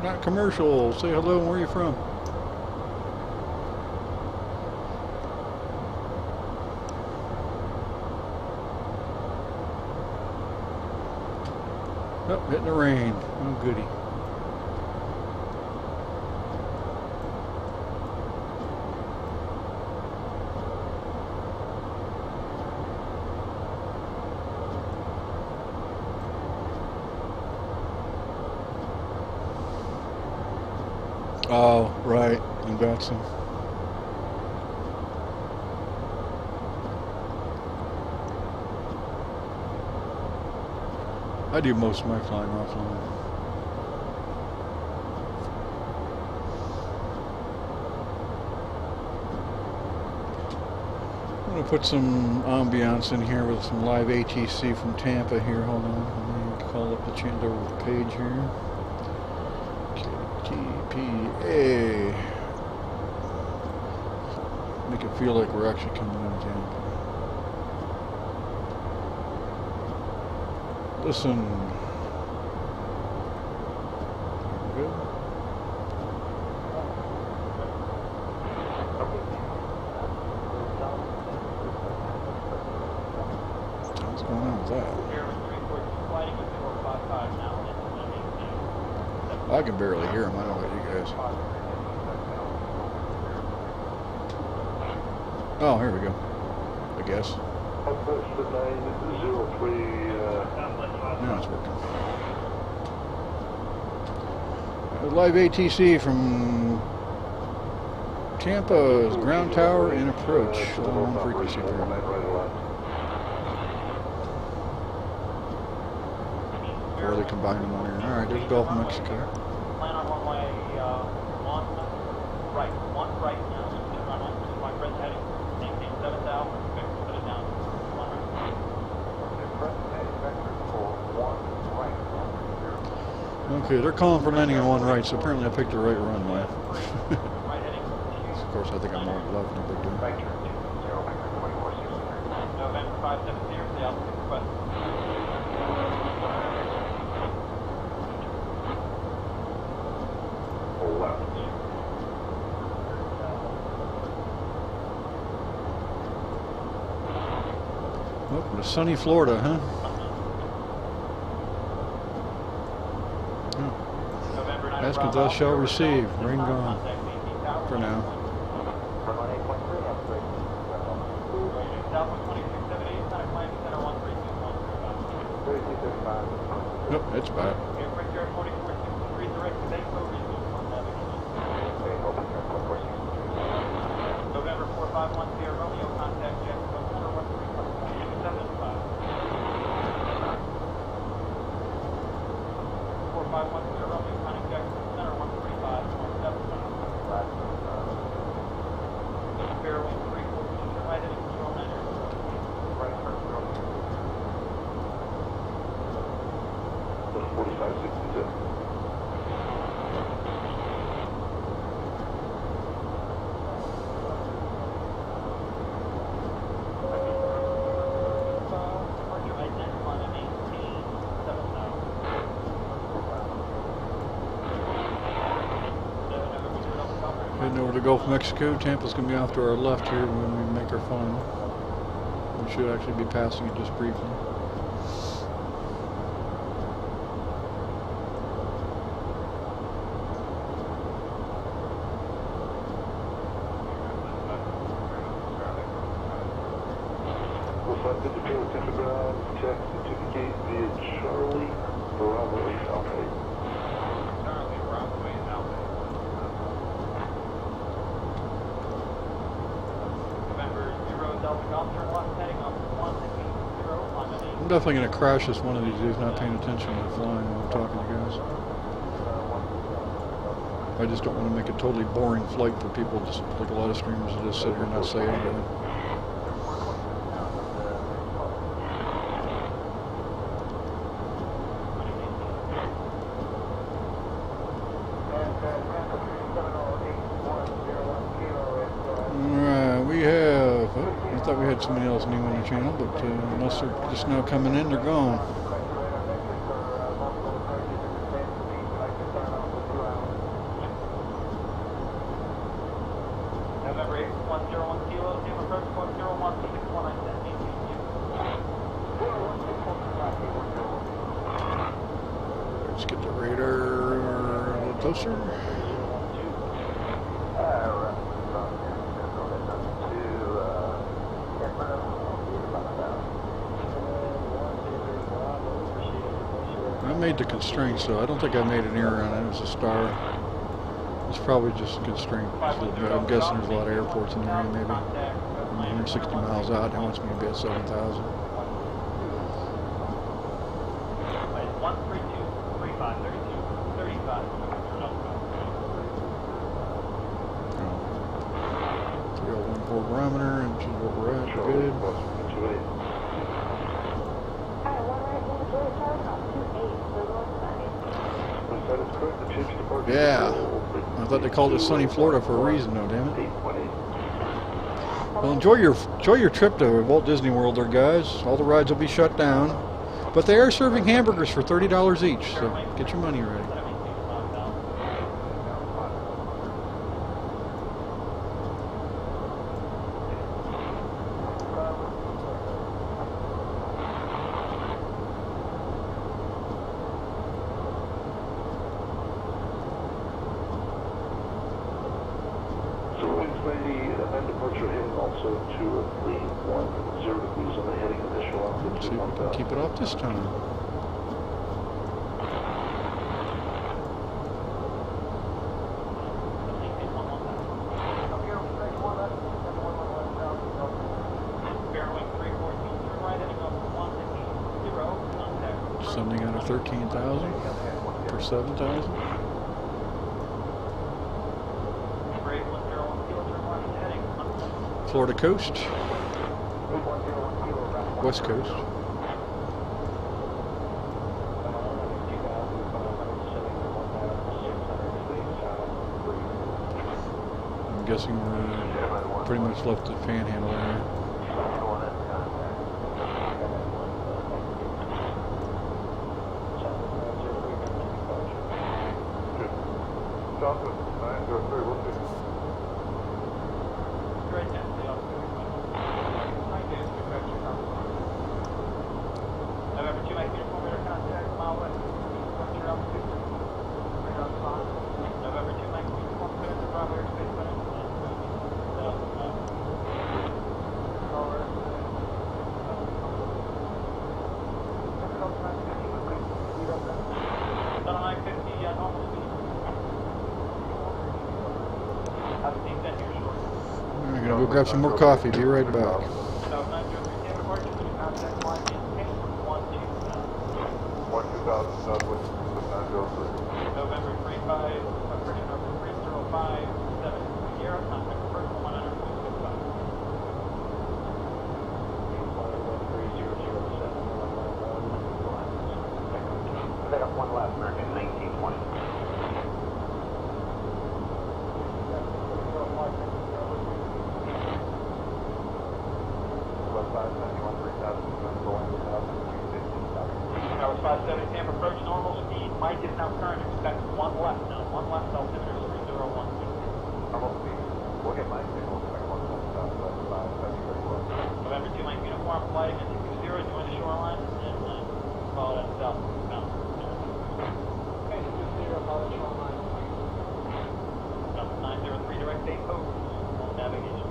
Not commercial. Say hello and where are you from? Oh, hitting the rain. Oh, goody. Oh, right. In Batson. I do most of my flying offline. I'm going to put some ambiance in here with some live ATC from Tampa here. Hold on. Let me call up the page here. KTPA. Make it feel like we're actually coming in Tampa. Listen. Good. What's going on with that? I can barely hear him. I don't know about you guys. Oh, here we go. I guess. Now it's working. Live ATC from Tampa's ground tower in approach. Low on frequency there. Or they combine them on here. Alright, there's Gulf of Mexico. Plan on one way, one right now. My friend's heading. Maintain 7,000. Put it down. One right. Okay, they're calling for landing on one right, so apparently I picked the right runway. Of course, I think I'm on left, no big deal. November 570, the altitude request. Oh, to sunny Florida, huh? Ask and thou shalt receive. Rain gone. For now. Nope, it's bad. November 4510 Romeo, contact Jet 113.75. 4510 Romeo, contact Jet Center 135.75. Fairway 342, right heading control 9. Right turn control. 4562. Heading over to Gulf of Mexico. Tampa's going to be off to our left here when we make our final. We should actually be passing it just briefly. Check certificate via Charlie Bravo Alpha. Charlie Bravo Alpha. November 0 Delta Golf turn left heading up 180 on the I'm definitely going to crash this one of these days, not paying attention to the flying while I'm talking to you guys. I just don't want to make a totally boring flight for people, just like a lot of streamers that just sit here and not say anything. I thought we had somebody else new on the channel, but unless they're just now coming in, they're gone. November 8, 101 Kilo, team approach 101 6197. Let's get the radar a little closer. I made the constraint, so I don't think I made an error on it. It was a star. It's probably just a constraint. So I'm guessing there's a lot of airports in the area, maybe. I'm 160 miles out, and it wants me to be at 7,000. 3014 barometer, and which is what we're at. Good. Yeah, I thought they called it sunny Florida for a reason, though. Damn it. Well, enjoy your trip to Walt Disney World, there, guys. All the rides will be shut down. But they are serving hamburgers for $30 each, so get your money ready. And departure heading also to 310 degrees on the heading initial altitude. See if we can keep it off this time. Sending out of 13,000 for 7,000. Florida coast, west coast. I'm guessing we're pretty much left the panhandle area. We're gonna go grab some more coffee. Be right back. November 35, British number 30570, Sierra, contact personal 165. Set up one left, American 1920. Tower 570, Tampa approach normal speed. Mike is now current. Expect one left now. One left, altimeter 301. Normal speed. We'll get Mike signal. November 2 Mike uniform flight into 20, join the shoreline, and follow that southbound. Okay, 20, follow the shoreline. Number 903, direct bay post, on navigation.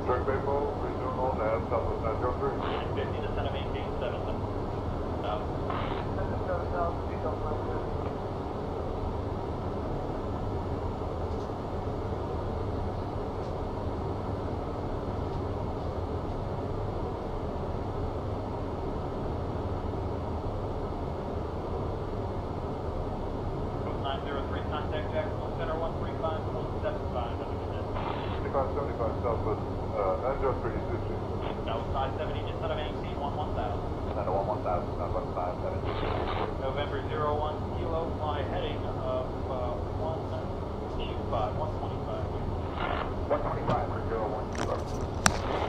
Direct bay post, resume all nav, southwest 903. 50 descent of 887. Contact Jacksonville Center 135.75. 6575 southwest 903 Sushi. That was 570, just out of 18, 11000. And 11000, southwest 570. November 01 kilo, fly heading of 125, 125. 125 for 01.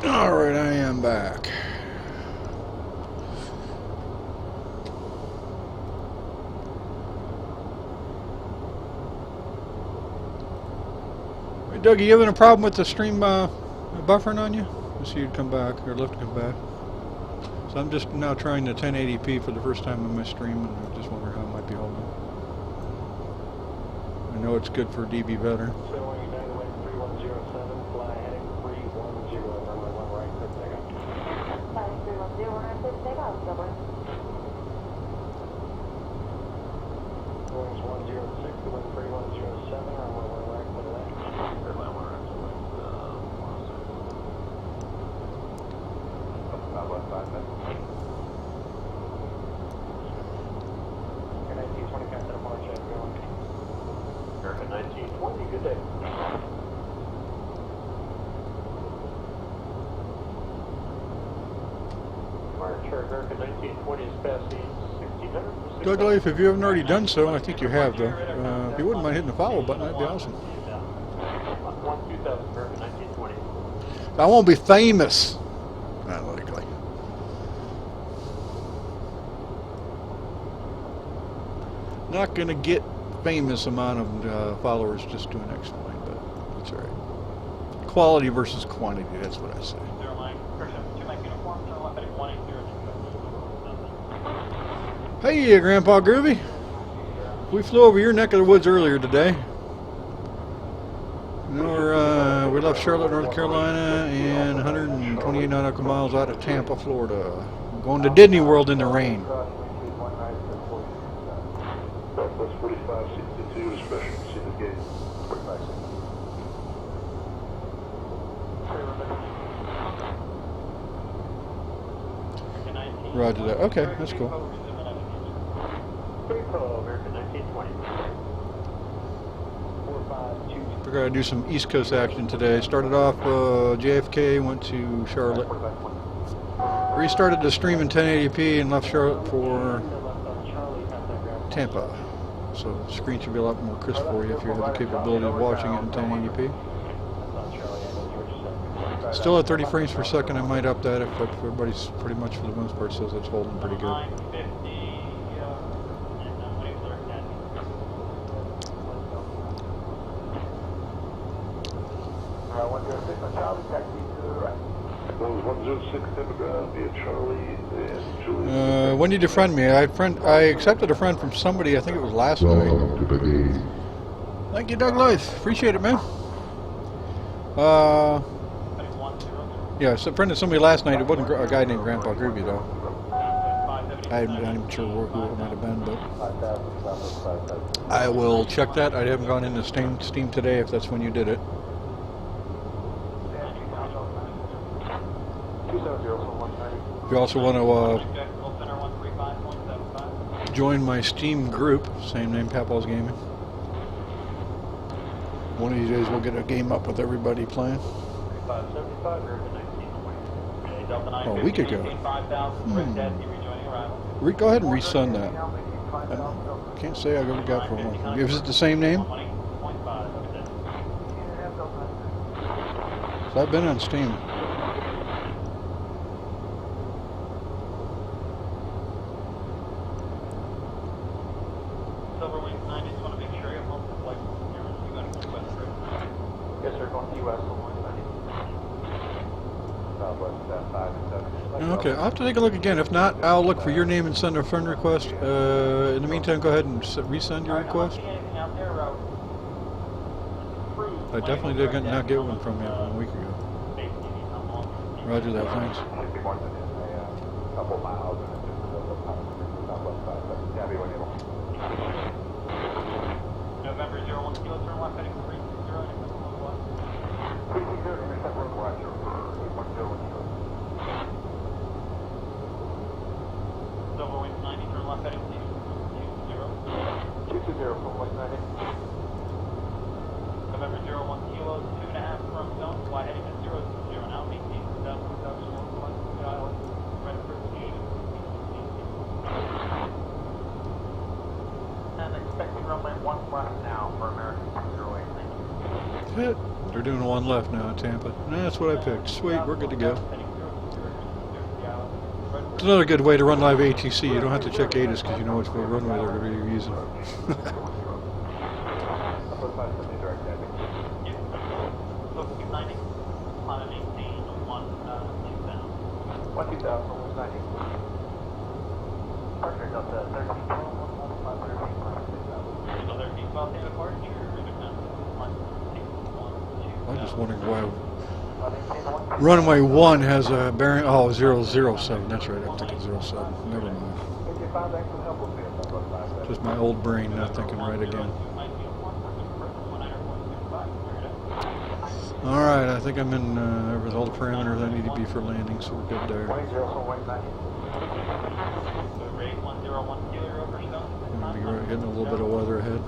Alright, I am back. Hey, Doug, you having a problem with the stream buffering on you? I see you'd come back, or left to come back. So I'm just now trying the 1080p for the first time on my stream, and I just wonder how it might be holding. I know it's good for DB better. So United Wind 3107, fly heading 310, runway 1 right, clear takeoff. Flight 310, right, clear takeoff, over. Wings 106, the wind 3107, runway 1 right, clear left. Runway 1 right, clear left, 106. Southwest 570. 1920, Captain March, how's it going? American 1920, good day. March, American 1920 is passing 1600. Doug Leif, if you haven't already done so, I think you have though. If you wouldn't mind hitting the follow button, that'd be awesome. 2000, American 1920. I won't be famous, not likely. Not going to get famous amount of followers just doing X-Flying, but that's all right. Quality versus quantity, that's what I say. 0 Mike, person 2 Mike uniform, turn left heading 180. Hey, Grandpa Groovy. We flew over your neck of the woods earlier today. You know, we left Charlotte, North Carolina, and 128 nautical miles out of Tampa, Florida. Going to Disney World in the rain. Southwest 4562, discretion, see the gate. 4562. Roger that. Okay, that's cool. We're going to do some East Coast action today. Started off JFK, went to Charlotte. Restarted the stream in 1080p and left Charlotte for Tampa. So the screen should be a lot more crisp for you if you have the capability of watching it in 1080p. Still at 30 frames per second. I might up that if everybody's pretty much for the most part says it's holding pretty good. Those 106 Demograph via Charlie and Julie. When did you friend me? I accepted a friend from somebody, I think it was last night. Welcome to the game. Thank you, Doug Life. Appreciate it, man. Yeah, it's a friend of somebody last night. It wasn't a guy named Grandpa Groovy, though. I'm not even sure who it might have been, but I will check that. I haven't gone into Steam today if that's when you did it. If you also want to join my Steam group, same name, Papaw's Gaming. One of these days we'll get a game up with everybody playing. Oh, a week ago. Go ahead and resend that. I can't say I ever got from one. Is it the same name? So I've been on Steam. Okay, I'll have to take a look again. If not, I'll look for your name and send a friend request. In the meantime, go ahead and resend your request. I definitely did not get one from you a week ago. Roger that, thanks. November 01 kilo, turn left heading 320. Silver Wings 90, turn left heading 220. 220 from West 90. November 01 kilo, 2.5 from zone, fly heading to 020 now, maintain 2,000 island, right for and expecting runway 1 left now for American 08. Thank you. They're doing one left now in Tampa. That's what I picked. Sweet, we're good to go. It's another good way to run live ATC. You don't have to check ATIS because you know which runway they're going to be using. I'm just wondering why runway 1 has a bearing. Oh, 007. That's right. I'm thinking 07. Never mind. Just my old brain not thinking right again. All right. I think I'm in with all the parameters I need to be for landing, so we're good there. I'm going to be getting a little bit of weather ahead.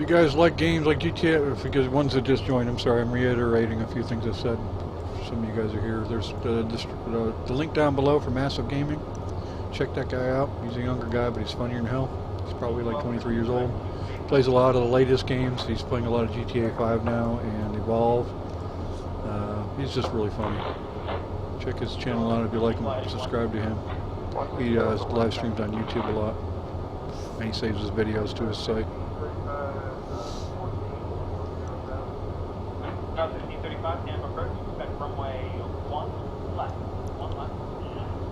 If you guys like games like GTA, if you guys ones that just joined, I'm sorry, I'm reiterating a few things I said. Some of you guys are here. There's the link down below for Massive Gaming. Check that guy out. He's a younger guy, but he's funnier than hell. He's probably like 23 years old. Plays a lot of the latest games. He's playing a lot of GTA 5 now and Evolve. He's just really funny. Check his channel out if you like him. Subscribe to him. He live streams on YouTube a lot, and he saves his videos to his site. Now 1535, Tampa approach, expect runway 1 left, 1 left,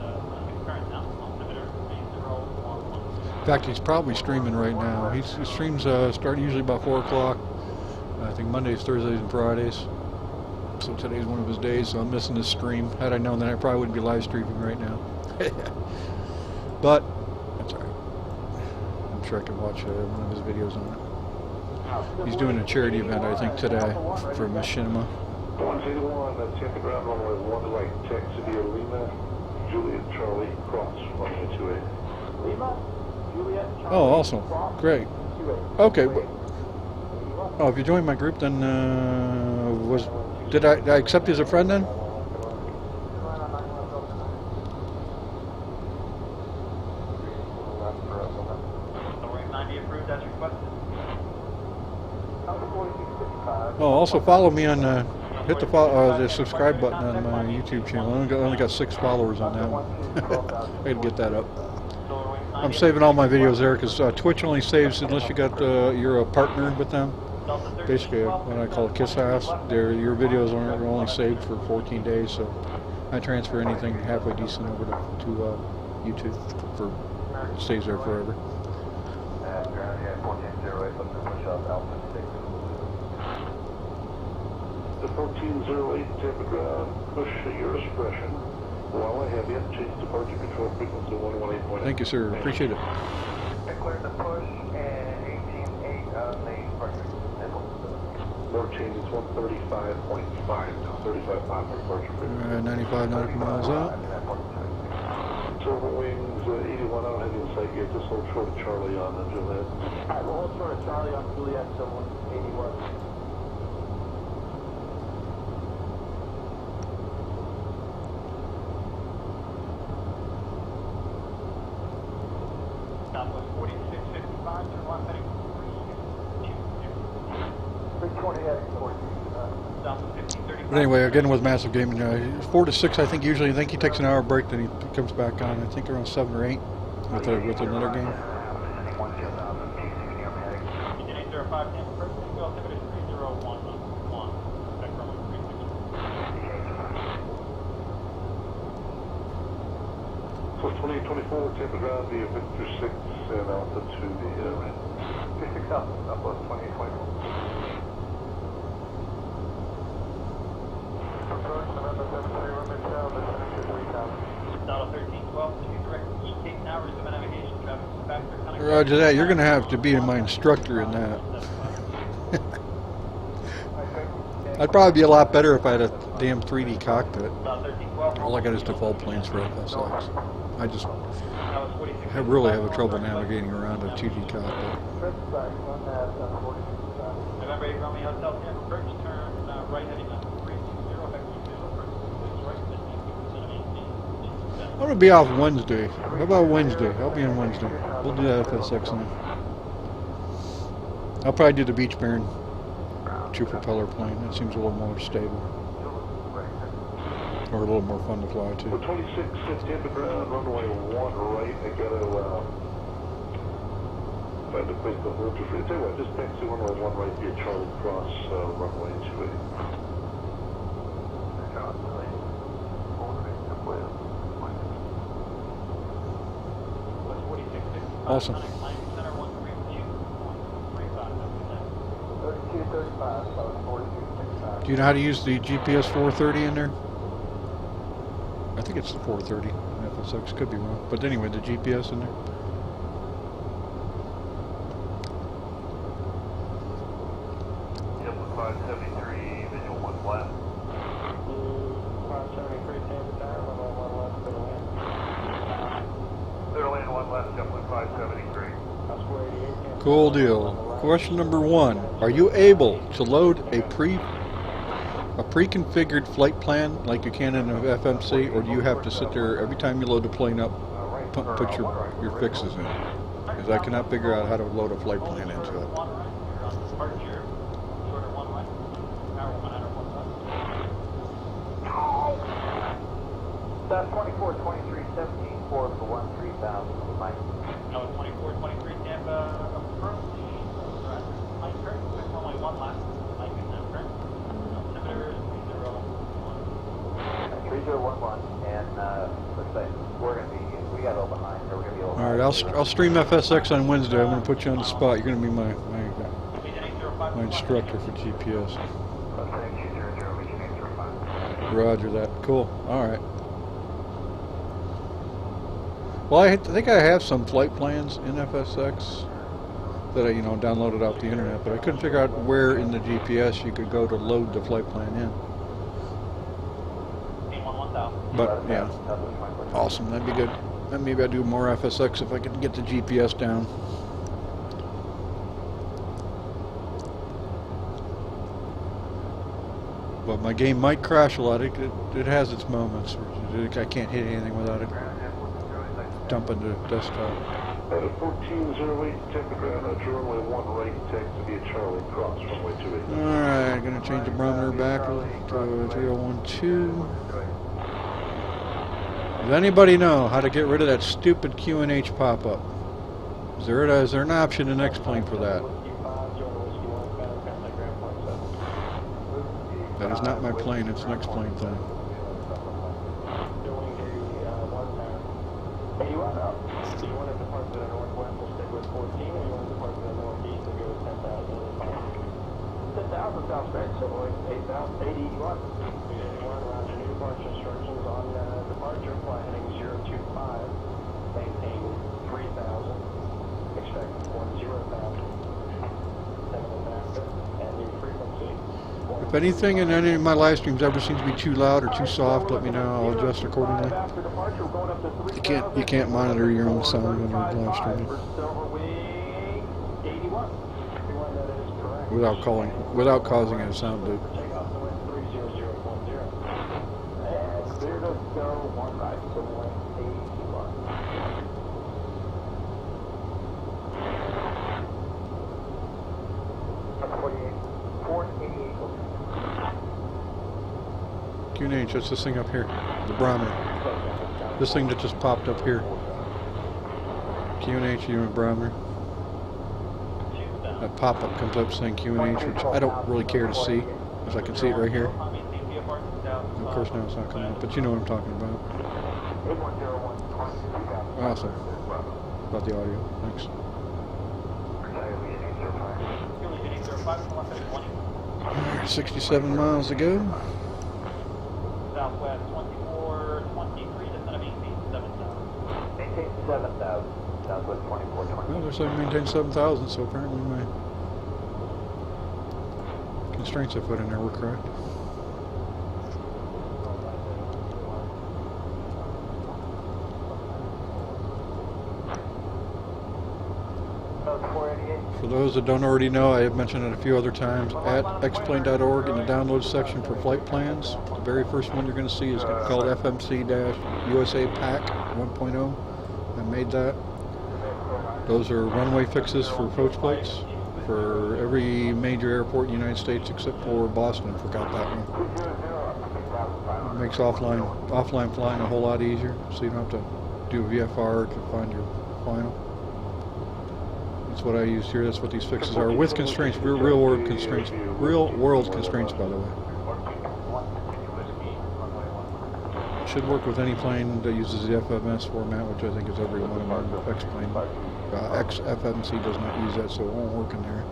and current now, altimeter 3011. In fact, he's probably streaming right now. He streams start usually about 4 o'clock. I think Mondays, Thursdays, and Fridays. So today's one of his days, so I'm missing this stream. Had I known that, I probably wouldn't be live streaming right now. But that's alright. I'm sure I could watch one of his videos on it. He's doing a charity event, I think, today for Machinima. 101, Tampa ground runway 1 right, taxi via Lima, Juliet Charlie, cross, runway 28. Lima, Juliet, Charlie. Oh, awesome. Great. Okay. Oh, if you joined my group, then did I accept you as a friend then? Oh, also follow me on, hit the subscribe button on my YouTube channel. I only got 6 followers on that one. I gotta get that up. I'm saving all my videos there because Twitch only saves unless you're a partner with them. Basically, what I call a kiss ass. Your videos are only saved for 14 days, so I transfer anything halfway decent over to YouTube it stays there forever. The 1408 Tampa ground, push your expression. While I have you, change departure control frequency 118.8. Thank you, sir. Appreciate it. Clear the push and 18.8 on the departure. No changes, 135.5 now, 35.5 departure frequency. 95 nautical miles out. Silver wings, 81, I don't have you in sight yet, just hold short of Charlie on Juliet. Alright, we'll hold short of Charlie on Juliet, so 81. Southwest 4655, turn left heading 320 heading 42. Southwest 1535. But anyway, again with Massive Gaming, 4 to 6, I think usually. I think he takes an hour break, then he comes back on. I think around 7 or 8 with another game. Engine 805, Tampa approach, single altimeter 3011. Expect runway 36. So 2824, Tampa ground via Victor 6 and Alpha to the right. 56 Alpha, Southwest 2824. Dotto 1312, to direct E Cape now, resume navigation, traffic factor. Roger that. You're going to have to be my instructor in that. I'd probably be a lot better if I had a damn 3D cockpit. All I got is default planes for FSX. I really have a trouble navigating around a 2D cockpit. November 8 Romeo Hotel, Tampa approach, turn right heading on 320, effective approach, right, I'm going to be off Wednesday. How about Wednesday? I'll be on Wednesday. We'll do that FSX then. I'll probably do the Beach Baron 2 propeller plane. That seems a little more stable. Or a little more fun to fly too. 26 Tampa ground, runway 1 right. I gotta find a place to hold you free. Tell you what, just taxi runway 1 right via Charlie Cross, runway 28. Awesome. Do you know how to use the GPS 430 in there? I think it's the 430 in FSX, could be wrong. But anyway, the GPS in there. Yep, 573, visual 1 flat. 573, Tampa Tower, runway 1 left, clear to land. Clear to land 1 left, Zeppelin 573. Cool deal. Question number 1. Are you able to load a pre-configured flight plan like you can in an FMC, or do you have to sit there every time you load the plane up, put your fixes in? Because I cannot figure out how to load a flight plan into it. That's 24, 23, 17, 4 for 13,000. Mike. No, 24, 23, Tampa approach. Mike, correct? There's only one last. Mike, is that correct? Altimeter is 3011. 3011, and let's say we got a little behind, so we're going to be a little Alright, I'll stream FSX on Wednesday. I'm going to put you on the spot. You're going to be my instructor for GPS. Roger that. Cool. Alright. Well, I think I have some flight plans in FSX that I, downloaded off the internet, but I couldn't figure out where in the GPS you could go to load the flight plan in. But yeah, awesome. That'd be good. And maybe I'd do more FSX if I could get the GPS down. But my game might crash a lot. It has its moments. I can't hit anything without it dumping the desktop. 1408, take the ground, runway 1 right, take to be a Charlie, cross runway 28. Alright, gonna change the barometer back to 3012. Does anybody know how to get rid of that stupid QNH pop-up? Is there an option in X-Plane for that? That is not my plane, it's an X-Plane thing. Sounds great, so 8,000, 80, 81. Around the new departure instructions on departure, fly heading 025, maintain 3,000, expect 10,000, 7,500, and new frequency. If anything in any of my live streams ever seems to be too loud or too soft, let me know. I'll adjust accordingly. You can't monitor your own sound when you're live streaming without causing a sound loop. QNH, that's this thing up here, the barometer. This thing that just popped up here. QNH unit barometer. That pop-up comes up saying QNH, which I don't really care to see, because I can see it right here. And of course now it's not coming up, but you know what I'm talking about. Awesome. About the audio. Thanks. 67 miles to go. Southwest 24, 23, that's going to maintain 7,000. Maintain 7,000. Southwest 24, 23. Well, they're saying maintain 7,000, so apparently my constraints I put in there were correct. For those that don't already know, I have mentioned it a few other times, at xplane.org in the download section for flight plans, the very first one you're going to see is called FMC-USA PAC 1.0. I made that. Those are runway fixes for approach plates for every major airport in the United States except for Boston. I forgot that one. It makes offline flying a whole lot easier, so you don't have to do VFR to find your final. That's what I used here. That's what these fixes are with constraints, real world constraints, by the way. Should work with any plane that uses the FMS format, which I think is every one of them. X-Plane. X-FMC does not use that, so it won't work in there.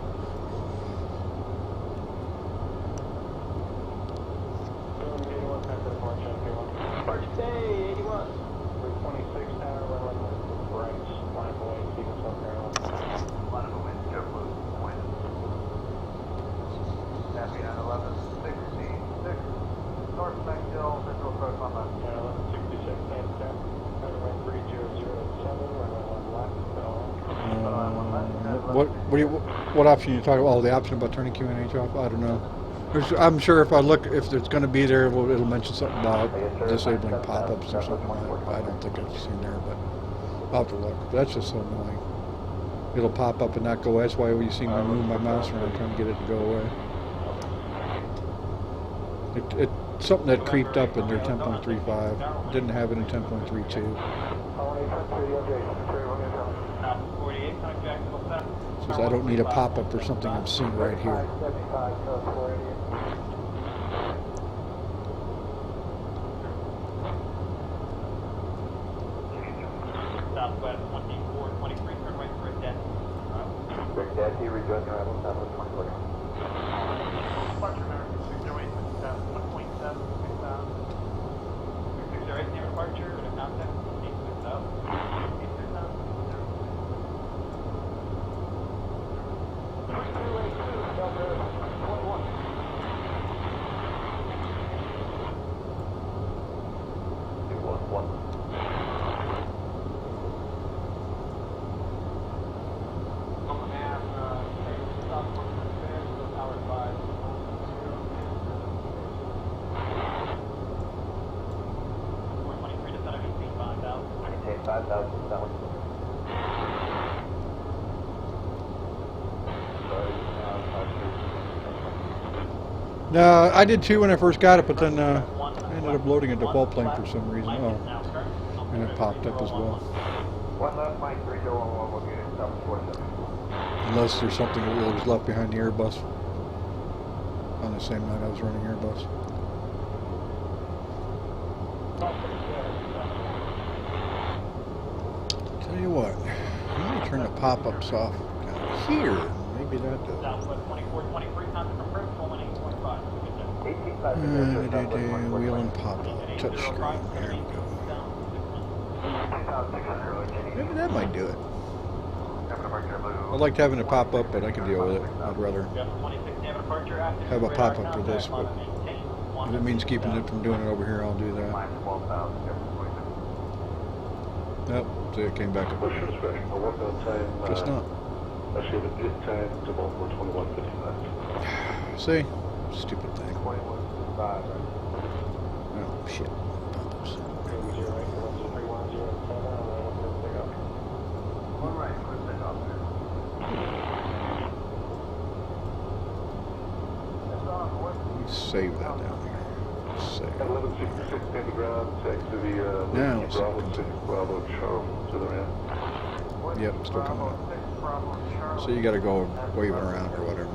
What option you talking about? Oh, the option about turning QNH off? I don't know. I'm sure if I look, if it's going to be there, it'll mention something about disabling pop-ups or something like that. I don't think I've seen there, but I'll have to look. That's just so annoying. It'll pop up and not go away. That's why you see me move my mouse around trying to get it to go away. It's something that creeped up in their 10.35. Didn't have it in 10.32. Says I don't need a pop-up for something I'm seeing right here. Southwest 2423, turn right for a dead. Big Daddy, rejoin your island, Southwest 24. Departure American 608, 1.7, 608, name departure, and a contact, 860. 5,000 south. No, I did too when I first got it, but then I ended up loading a default plane for some reason. Oh, and it popped up as well. One left Mike 3011 will get it, South 47. Unless there's something that was left behind the Airbus on the same night I was running Airbus. Tell you what, I'm going to turn the pop-ups off down here. Maybe that does. Southwest 2423, contact from Perth, 118.5. Wheel and pop-up, touch screen. There we go. Maybe that might do it. I liked having it pop up, but I can deal with it. I'd rather have a pop-up for this, but if it means keeping it from doing it over here, I'll do that. Nope, see, it came back up. Just not. Actually, the good time to Baltimore 21:55. See? Stupid thing. Oh, shit. Pop-ups. Save that down here. Save. 1166 stand the ground, text to the Now it's Bravo up. 6 Bravo Charles to the ramp. Yep, still coming up. So you gotta go waving around or whatever.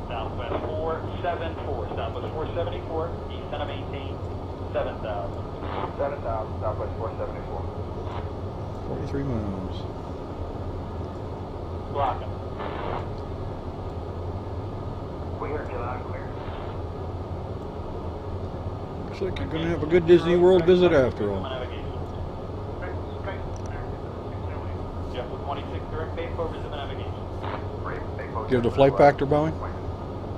Southwest 474, Southwest 474, east center maintain, 7,000. 7,000, Southwest 474. 43 miles. Block him. Clear, get out, clear. Looks like you're gonna have a good Disney World visit after all. Jeff with 26, direct base over Zimmer navigation. Do you have the flight factor, Boeing?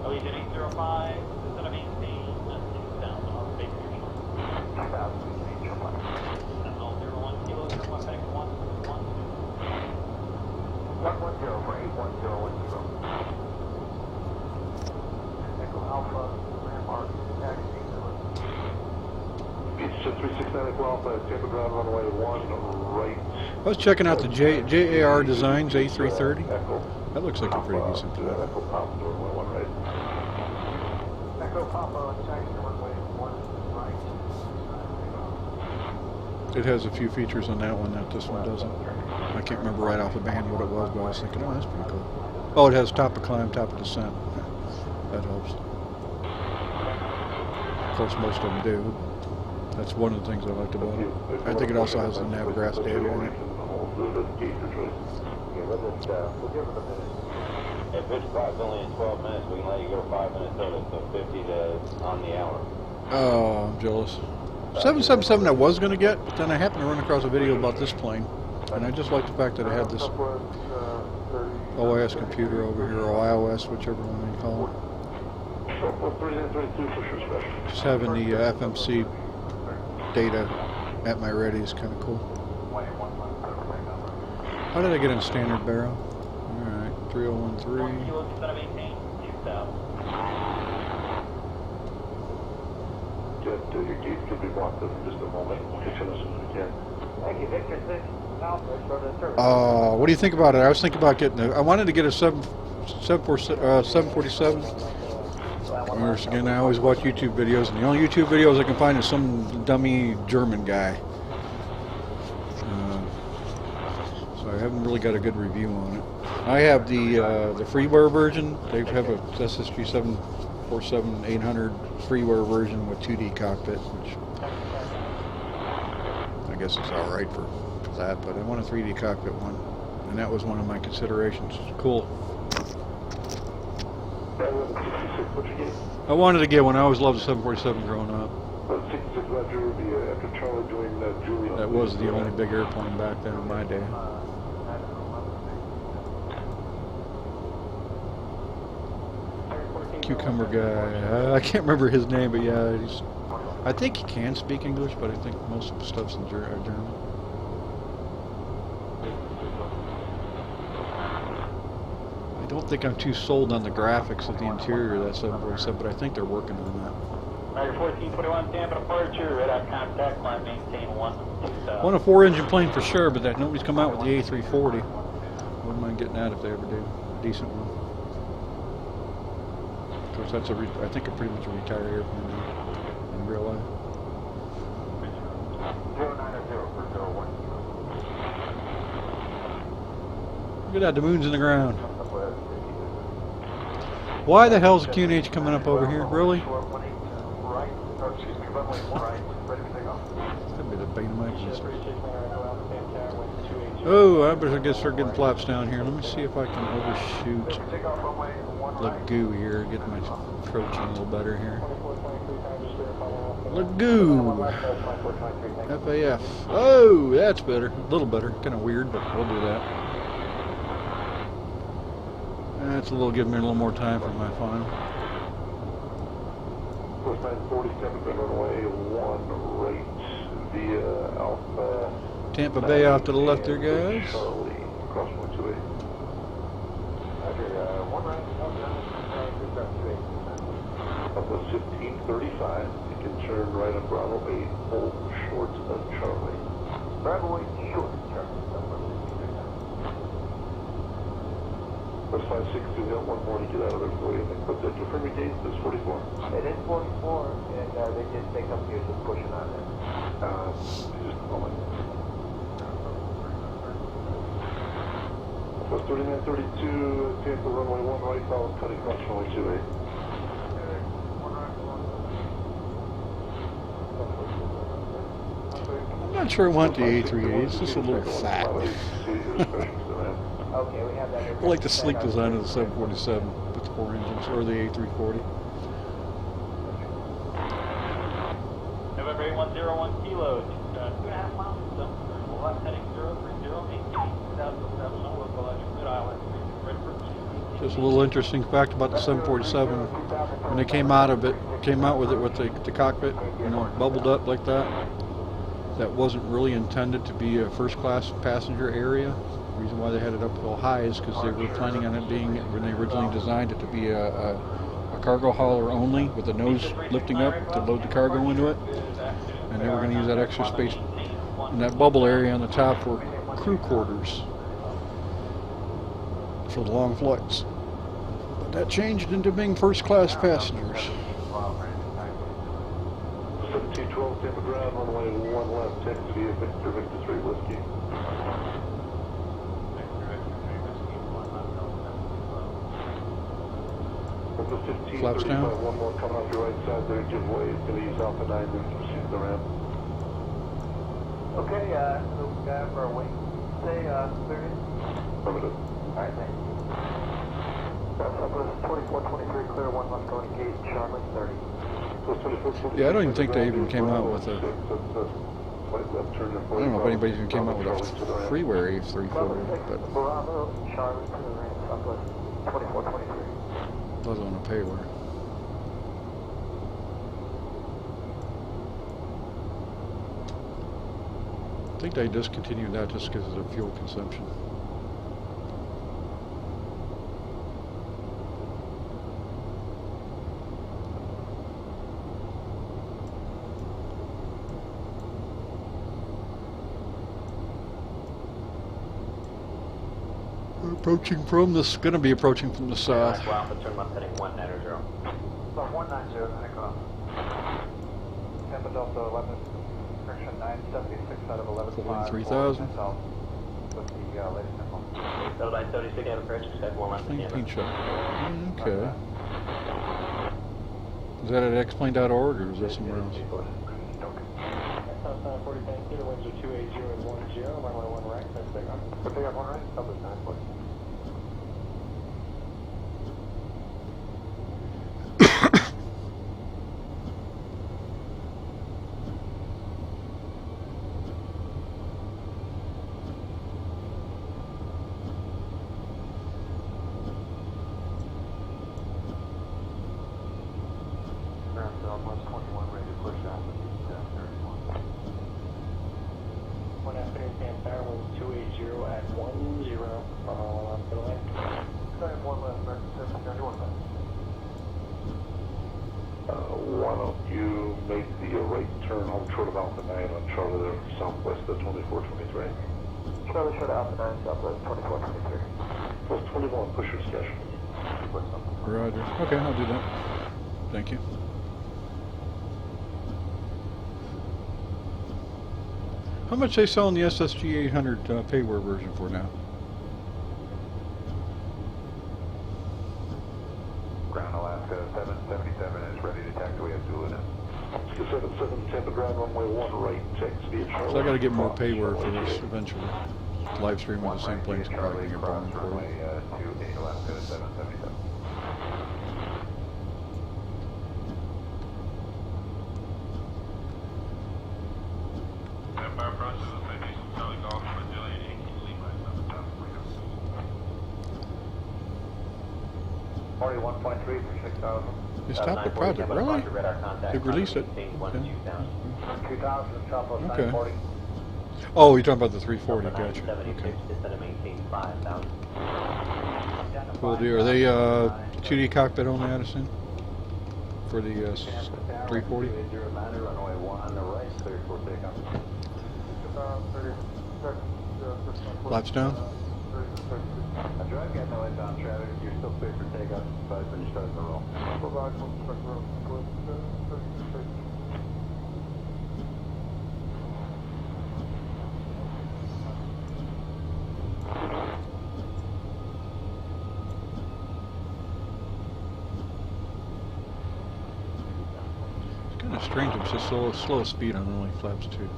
Allegiant 805, center maintain, 6,000, I'll base here. 01 kilo, turn left back 1, 110 for 81010. Echo Alpha, landmark, taxi. Beach 369 Echo Alpha, Tampa ground runway 1 right. I was checking out the JAR Designs A330. Echo. That looks like a pretty decent plane. Echo Papa, runway 1 right. Echo Papa, taxi runway 1 right. It has a few features on that one that this one doesn't. I can't remember right off the band what it was, but I was thinking, oh, that's pretty cool. Oh, it has top of climb, top of descent. That helps. Of course, most of them do. That's one of the things I liked about it. I think it also has the Navigrass data in it. We'll give it a minute. If it's probably only in 12 minutes, we can let you go 5 minutes early, so 50 on the hour. Oh, I'm jealous. 777 I was going to get, but then I happened to run across a video about this plane. And I just like the fact that it had this OS computer over here, or iOS, whichever one they call it. Southwest 3932 for sure special. Just having the FMC data at my ready is kind of cool. How did I get in standard barrel? Alright, 3013. Kilo 718, 2000. Your gate could be blocked up in just a moment. We'll get you as soon as we can. Thank you, Victor 6. Service. What do you think about it? I was thinking about getting I wanted to get a 747. Once again, I always watch YouTube videos, and the only YouTube videos I can find is some dummy German guy. So I haven't really got a good review on it. I have the freeware version. They have a SSG 747-800 freeware version with 2D cockpit, which I guess is all right for that. But I want a 3D cockpit one, and that was one of my considerations. Cool. I wanted to get one. I always loved the 747 growing up. That was the only big airplane back then in my day. Cucumber guy. I can't remember his name, but yeah, I think he can speak English, but I think most of the stuff's in German. I don't think I'm too sold on the graphics of the interior of that 747, but I think they're working on that. Ryder 1421, Tampa departure, radar contact, line maintain 12000. Want a 4-engine plane for sure, but nobody's come out with the A340. Wouldn't mind getting that if they ever do. A decent one. Of course, that's I think a pretty much a retired airplane now, in real life. 090 for 01. Look at that, the moon's in the ground. Why the hell's the QNH coming up over here? Really? That'd be the bane of my existence. Oh, I better start getting flaps down here. Let me see if I can overshoot Lagoo here, get my approaching a little better here. Lagoo! FAF. Oh, that's better. A little better. Kind of weird, but we'll do that. That's giving me a little more time for my final. Course 947 been runway 1 right via Alpha. Tampa Bay off to the left there, guys. Charlie, cross 128. Alpha 1535. You can turn right on Bravo 8, hold short of Charlie. Bravo 8, short of Charlie. That's 562 Hill, 1 more to get out of there for you. But the confirming date is 44. It is 44, and they just think I'm here just pushing on it. Just a moment. Plus 3932, Tampa runway 1 right, solid cutting cross runway 28. I'm not sure I want the A380. It's just a little fat. Okay, we have that. I like the sleek design of the 747 with the 4 engines, or the A340. November 8101 Kilo, 2.5 miles from left heading 03018, 2007, local altitude island. Just a little interesting fact about the 747. When they came out with it with the cockpit, bubbled up like that. That wasn't really intended to be a first-class passenger area. The reason why they had it up real high is because they were planning on it being, when they originally designed it, to be a cargo hauler only, with the nose lifting up to load the cargo into it. And they were going to use that extra space in that bubble area on the top for crew quarters for the long flights. But that changed into being first-class passengers. 1712 Tampa ground, runway 1 left, taxi via Victor 3 Whiskey. Flaps down. One more coming off your right side there, give way. It's going to use Alpha 9 to proceed the ramp. Okay, so we got for a wait. Say, clear in. Affirmative. Alright, thanks. Southwest 2423, clear 1 left going to gate, Charlie 30. Yeah, I don't even think they even came out with a... I don't know if anybody even came out with a freeware A340, but... Bravo, Charlie to the ramp, Southwest 2423. Wasn't on a payware. I think they discontinued that just because of the fuel consumption. We're approaching from this, gonna be approaching from the south. Well, Alpha, turn left heading 190. About 190, 9 o'clock. Tampa Delta 11, correction 976 out of 11. 3,000. With the latest info. Delta 976, have a correction, expect 1 left to Clean Tampa. shot. Okay. Is that at xplane.org or is that somewhere else? South 940, thank you. The winds are 280 and 10. Runway 1 right, next take off. But they have one right, Delta's 940. Southwest 21, ready to push out with the 31. One afternoon, Panther, winds 280 at 10. On the lane. Sorry, one left, American 731. Why don't you make the right turn home short of Alpha 9 on Charlie there, southwest of 2423. Charlie short of Alpha 9, southwest 2423. Plus 21, push your schedule. Roger. Okay, I'll do that. Thank you. How much they selling the SSG 800 payware version for now? Ground Alaska 777 is ready to taxiway at Zulu now. 77 Tampa ground runway 1 right, text via Charlie. So I got to get more payware for this eventually. Live stream with the same planes can probably get cross bombed for runway it. 28 Alaska 777. Already 1.3 for 6,000. They stopped the project, really? They've released it. Okay. 2,000, Southwest Okay. 940. Oh, you're talking about the 340, gotcha. Okay. Cool deal. Are they 2D cockpit only, I assume? For the 340? Runway 1 on the right, clear for takeoff. Flaps down? Drive got no inbound traffic. You're still clear for takeoff when you start the roll. It's kind of strange. It's just slow speed on only flaps 2.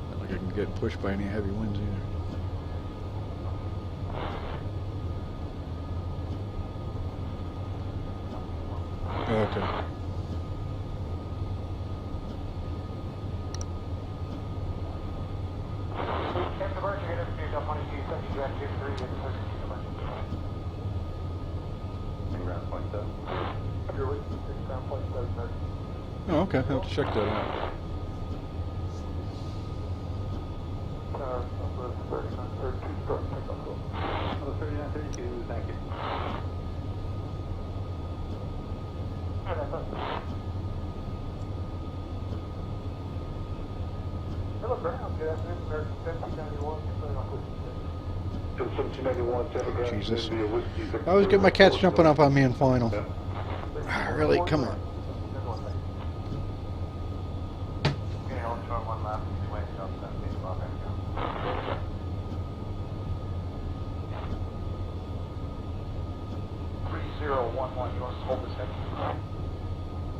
Not like I can get pushed by any heavy winds either. Okay. Oh, okay. I'll have to check that out. Thank you. Hello, Brown. Good afternoon. American 1791. 1791 Tampa ground. Jesus. via Whiskey, I always get my cats jumping up on me in final. Yeah. Really? Come on.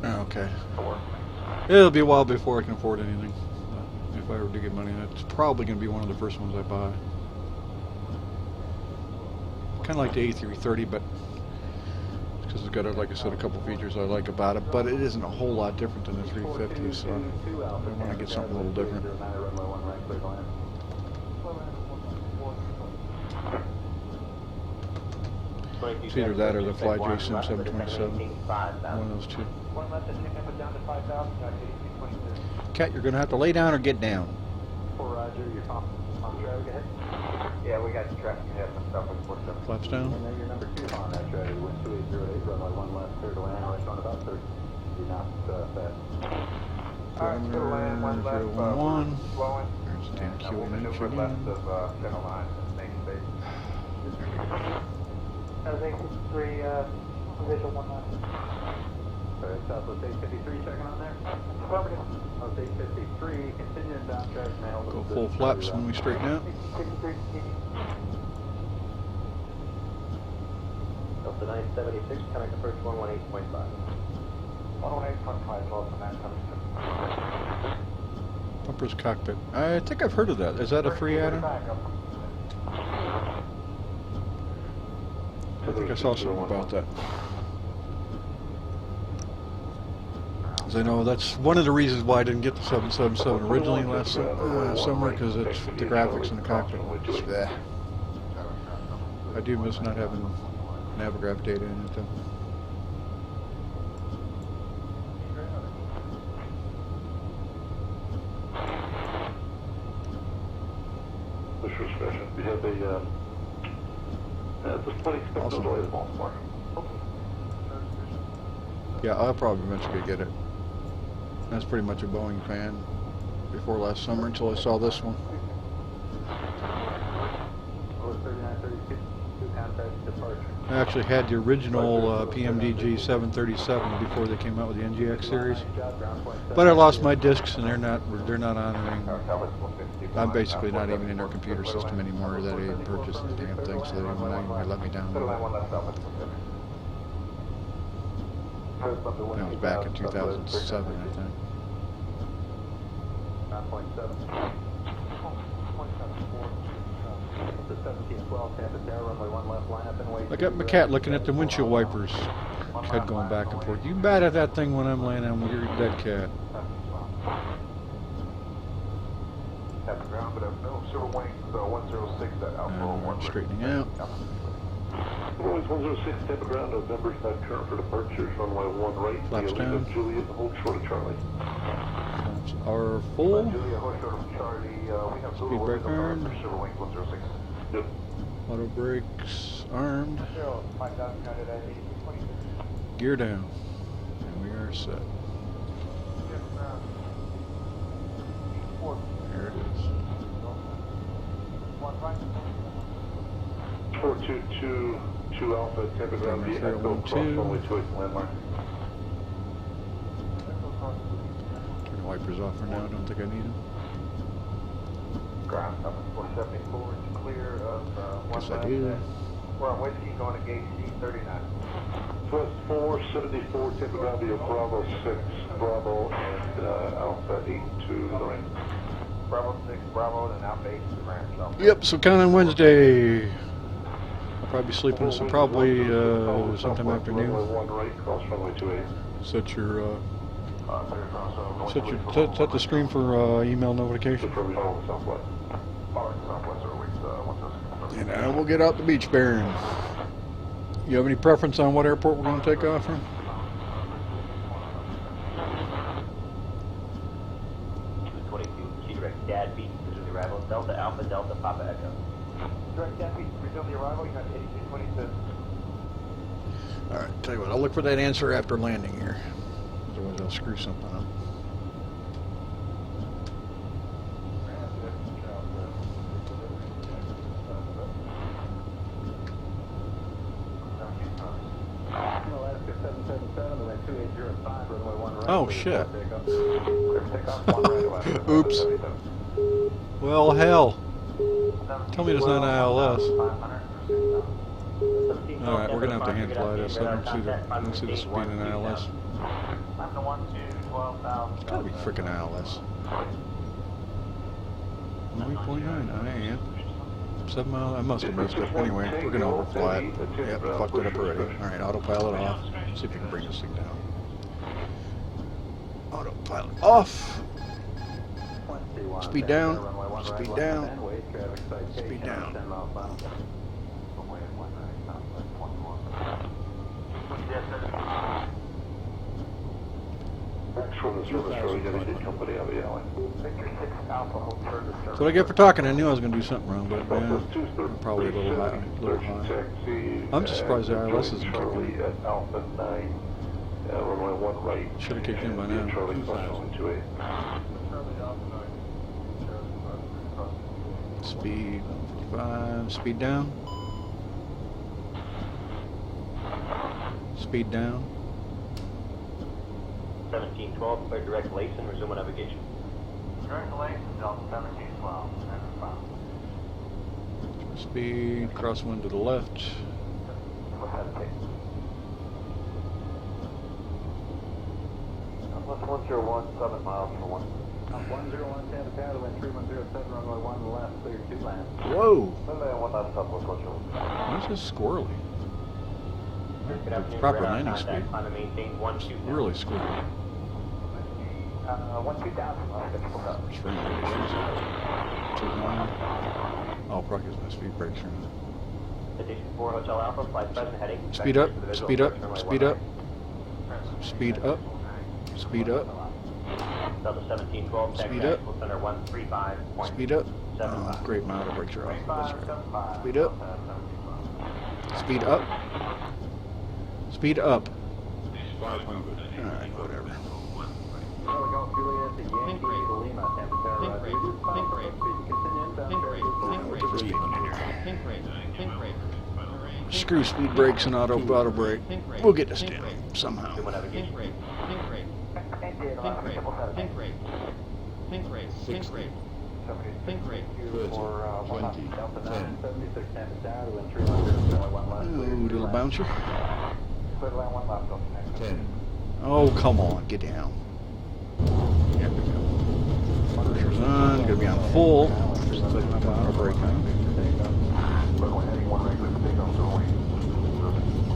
Okay. It'll be a while before I can afford anything. If I were to get money, that's probably going to be one of the first ones I buy. Kind of like the A330, but because it's got, like I said, a couple features I like about it, but it isn't a whole lot different than the 350, so I want to get something a little different. It's either that or the Fly Sim 727. One of those two. One left at Tampa down to 5,000, 8222. Cat, you're gonna have to lay down or get down. For Roger, you're on track, go ahead. Yeah, we got traffic ahead, some stuff with 47. Flaps down. And then your number 2 on that track, wind 2808, runway 1 left, clear to land, hour on about 30. Do not fast. Alright, clear to land, 1 left, 011. flowing. There's the And we'll 10 maneuver QNH left again. of center line, main base. That was 853, visual 1 left. Sorry, Southwest 853 checking on there? Affirmative. That was 853, continuing down track now. Go full flaps when we straighten out. 853, continue. Delta 976, coming approach 118.5. 118.5, Delta 976. Bumper's cockpit. I think I've heard of that. Is that a free add-on? I think I saw something about that. 'Cause I know that's one of the reasons why I didn't get the 777 originally last summer, because it's the graphics in the cockpit. Bleh. I do miss not having Navigraph data in it though. This discussion, we have a, there's plenty of Awesome. delay in Baltimore. Yeah, I'll probably eventually get it. That's pretty much a Boeing fan before last summer until I saw this one. Over 3932, contact departure. I actually had the original PMDG 737 before they came out with the NGX series, but I lost my discs and they're not honoring. I'm basically not even in their computer system anymore. That I even purchased the damn thing, so they didn't want to let me download it. That was back in 2007, I think. 9.7. The 1712, Tampa Tower, runway 1 left, line up and wait. I got my cat looking at the windshield wipers, head going back and forth. You bat at that thing when I'm laying down with your dead cat. At the ground, but no silver wings, 106 at Alpha 1. Straightening out. Runways 106, Tampa ground, November, current for departure, runway 1 right, Flaps down. Juliet, hold short of Charlie. Flaps are full. Juliet, hold short of Charlie, we have Speed brake armed. for silver wings 106. Yep. Auto brakes armed. 5,000 counted at 8222. Gear down. And we are set. There it is. 4222 Alpha, Tampa ground, the Echo, cross 312. runway 28 landmark. Turn the wipers off for now. Don't think I need them. Ground coming 474, it's clear of 1 Guess I left. do. We're on whiskey going to gate C39. West 474, Tampa ground, via Bravo 6, Bravo, and Alpha 82, Lorraine. Bravo 6, Bravo, and Alpha 8 to the ranch. Yep, so count on Wednesday. I'll probably be sleeping, so probably sometime afternoon. Runway 1 right, cross runway 28. Set your set the stream for email notification. Southwest. And I will get out the beach bearing. You have any preference on what airport we're going to take off from? Direct dad beat to the arrival, Delta Alpha Delta Papa Echo. Direct deputy, resume the arrival, you got 8222. Alright, tell you what, I'll look for that answer after landing here. Otherwise I'll screw something up. Alaska 777, runway 2805, runway 1 right. Oh shit. Takeoff 1 right, Alaska. Oops. Well, hell. Tell me there's not an ILS. Alright, we're gonna have to hand fly this. I don't see this being an ILS. I'm the 1 to 12,000. It's gotta be frickin' ILS. 8.9, I am. 7 miles, I must have missed it. Anyway, we're gonna overfly it. Yep, fucked it up already. Alright, autopilot off. See if you can bring this thing down. Autopilot off. Speed down. Speed down. Speed down. service from the Charlie Gateway Company of the alley. Victor 6 Alpha, hold further service. That's what I get for talking. I knew I was going to do something wrong, but Southwest yeah, 230. probably a little high. Taxi. I'm just surprised the ILS isn't Charlie kicking in. at Alpha 9. Runway 1 right. Should have kicked in by now. Charlie crossing 28. Speed 55. Speed down. Speed down. 1712, clear direct Layson, resume navigation. Direct Layson, Delta 1712, and found. Speed. Crosswind to the left. Go ahead, take. That's 101, 7 miles for 1. 101 Santa Clara, wind 3107, runway 1 left, clear 2 land. Whoa! Runway 1 left, Southwest 101. This is squirrely. Good afternoon, Proper radar landing contact, speed. climb and maintain 120. Really squirrely. 12000, Spring radiations. Too high. Oh, probably because my speed brakes are on. Station 4 Hotel Alpha, flight present heading. Speed up, Vector to the visual speed up, approach, runway speed 1 up, speed up, speed up, right. Delta 1712, Speed taxi up. actual center 135.75. speed up. Oh, great, my auto brakes are off. That's right. Speed up. Speed up. Speed up. Alright, whatever. Charlie Golf Juliet, the Yankee, Lima, Santa Clara, Think rate, think rate, think rate, think rate. Screw speed brakes and auto brake. We'll get this down somehow. Resume navigation. Think rate, think rate, think rate, think rate, think rate, think rate, think rate. For 20, Delta 976 Santa Clara, wind 310, runway 1 left, clear Ooh, 2 little land. bouncer. Clear to land 1 left, Delta 9. Oh, come on, get down. There we go. Pressure's on, gonna be on full. Just taking my auto brake on. Runway heading 1 right, clear for takeoff, so wait.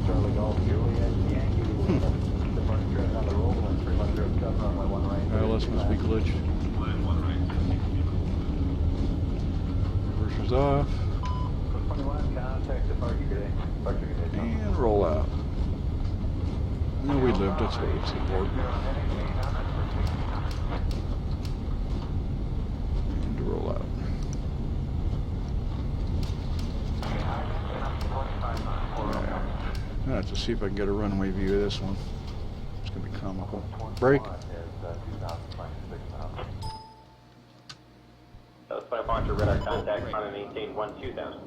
Charlie Golf Juliet, Yankee, Lima, departure on the roll, wind 3107, runway 1 right. ILS must be glitch. Reverser's off. 21, contact departure today. Departure today. And roll out. No, we lived, that's what's important. And to roll out. I have to see if I can get a runway view of this one. It's going to be comical. Brake. Delta 5 departure, radar contact, climb and maintain 12000.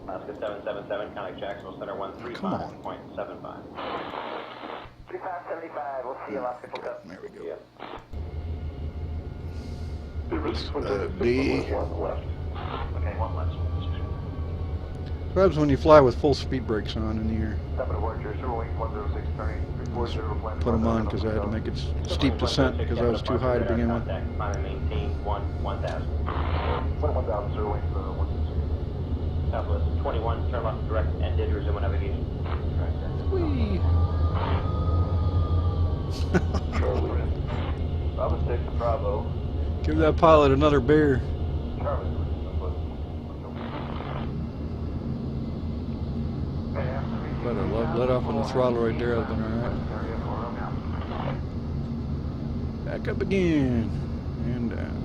Alaska 777, contact Jacksonville Center 135.75. 3575, we'll see you Alaska Hotel. There we go. Yeah. B. 1 left. Okay, 1 left. What happens when you fly with full speed brakes on in the air? Step at Voyager 08106 turning 340 plan. Put them on because I had to make it steep descent because I was too high to begin with. Contact, climb and maintain 1000. 21,000, 0 Southwest 21, turn left direct ended, resume navigation. Whee! Charlie. Bravo 6, Bravo. Give that pilot another beer. Charlie. Let off on the throttle right there. I've been alright. Back up again. And down.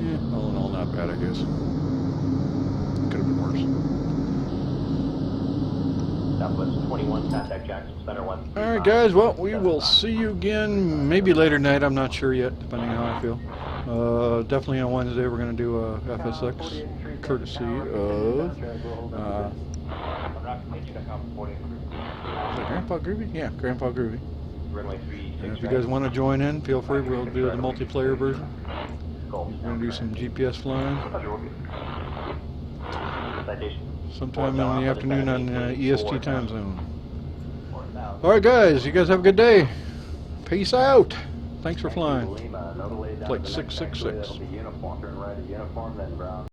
Yeah, all in all, not bad, I guess. Could have been worse. Southwest 21, contact Jacksonville Center 135. Alright, guys, well, we will see you again maybe later tonight. I'm not sure yet, depending on how I feel. Definitely on Wednesday, we're going to do a FSX, courtesy of. Is it Grandpa Groovy? Yeah, Grandpa Groovy. Runway 36. And if you guys want to join in, feel free. We'll do the multiplayer version. We're going to do some GPS flying Citation. sometime in the afternoon on EST time zone. Alright, guys, you guys have a good day. Peace out. Thanks for flying. Lima, another way down Flight to the next 666. exit, it'll be uniform, turn right at uniform, then brown.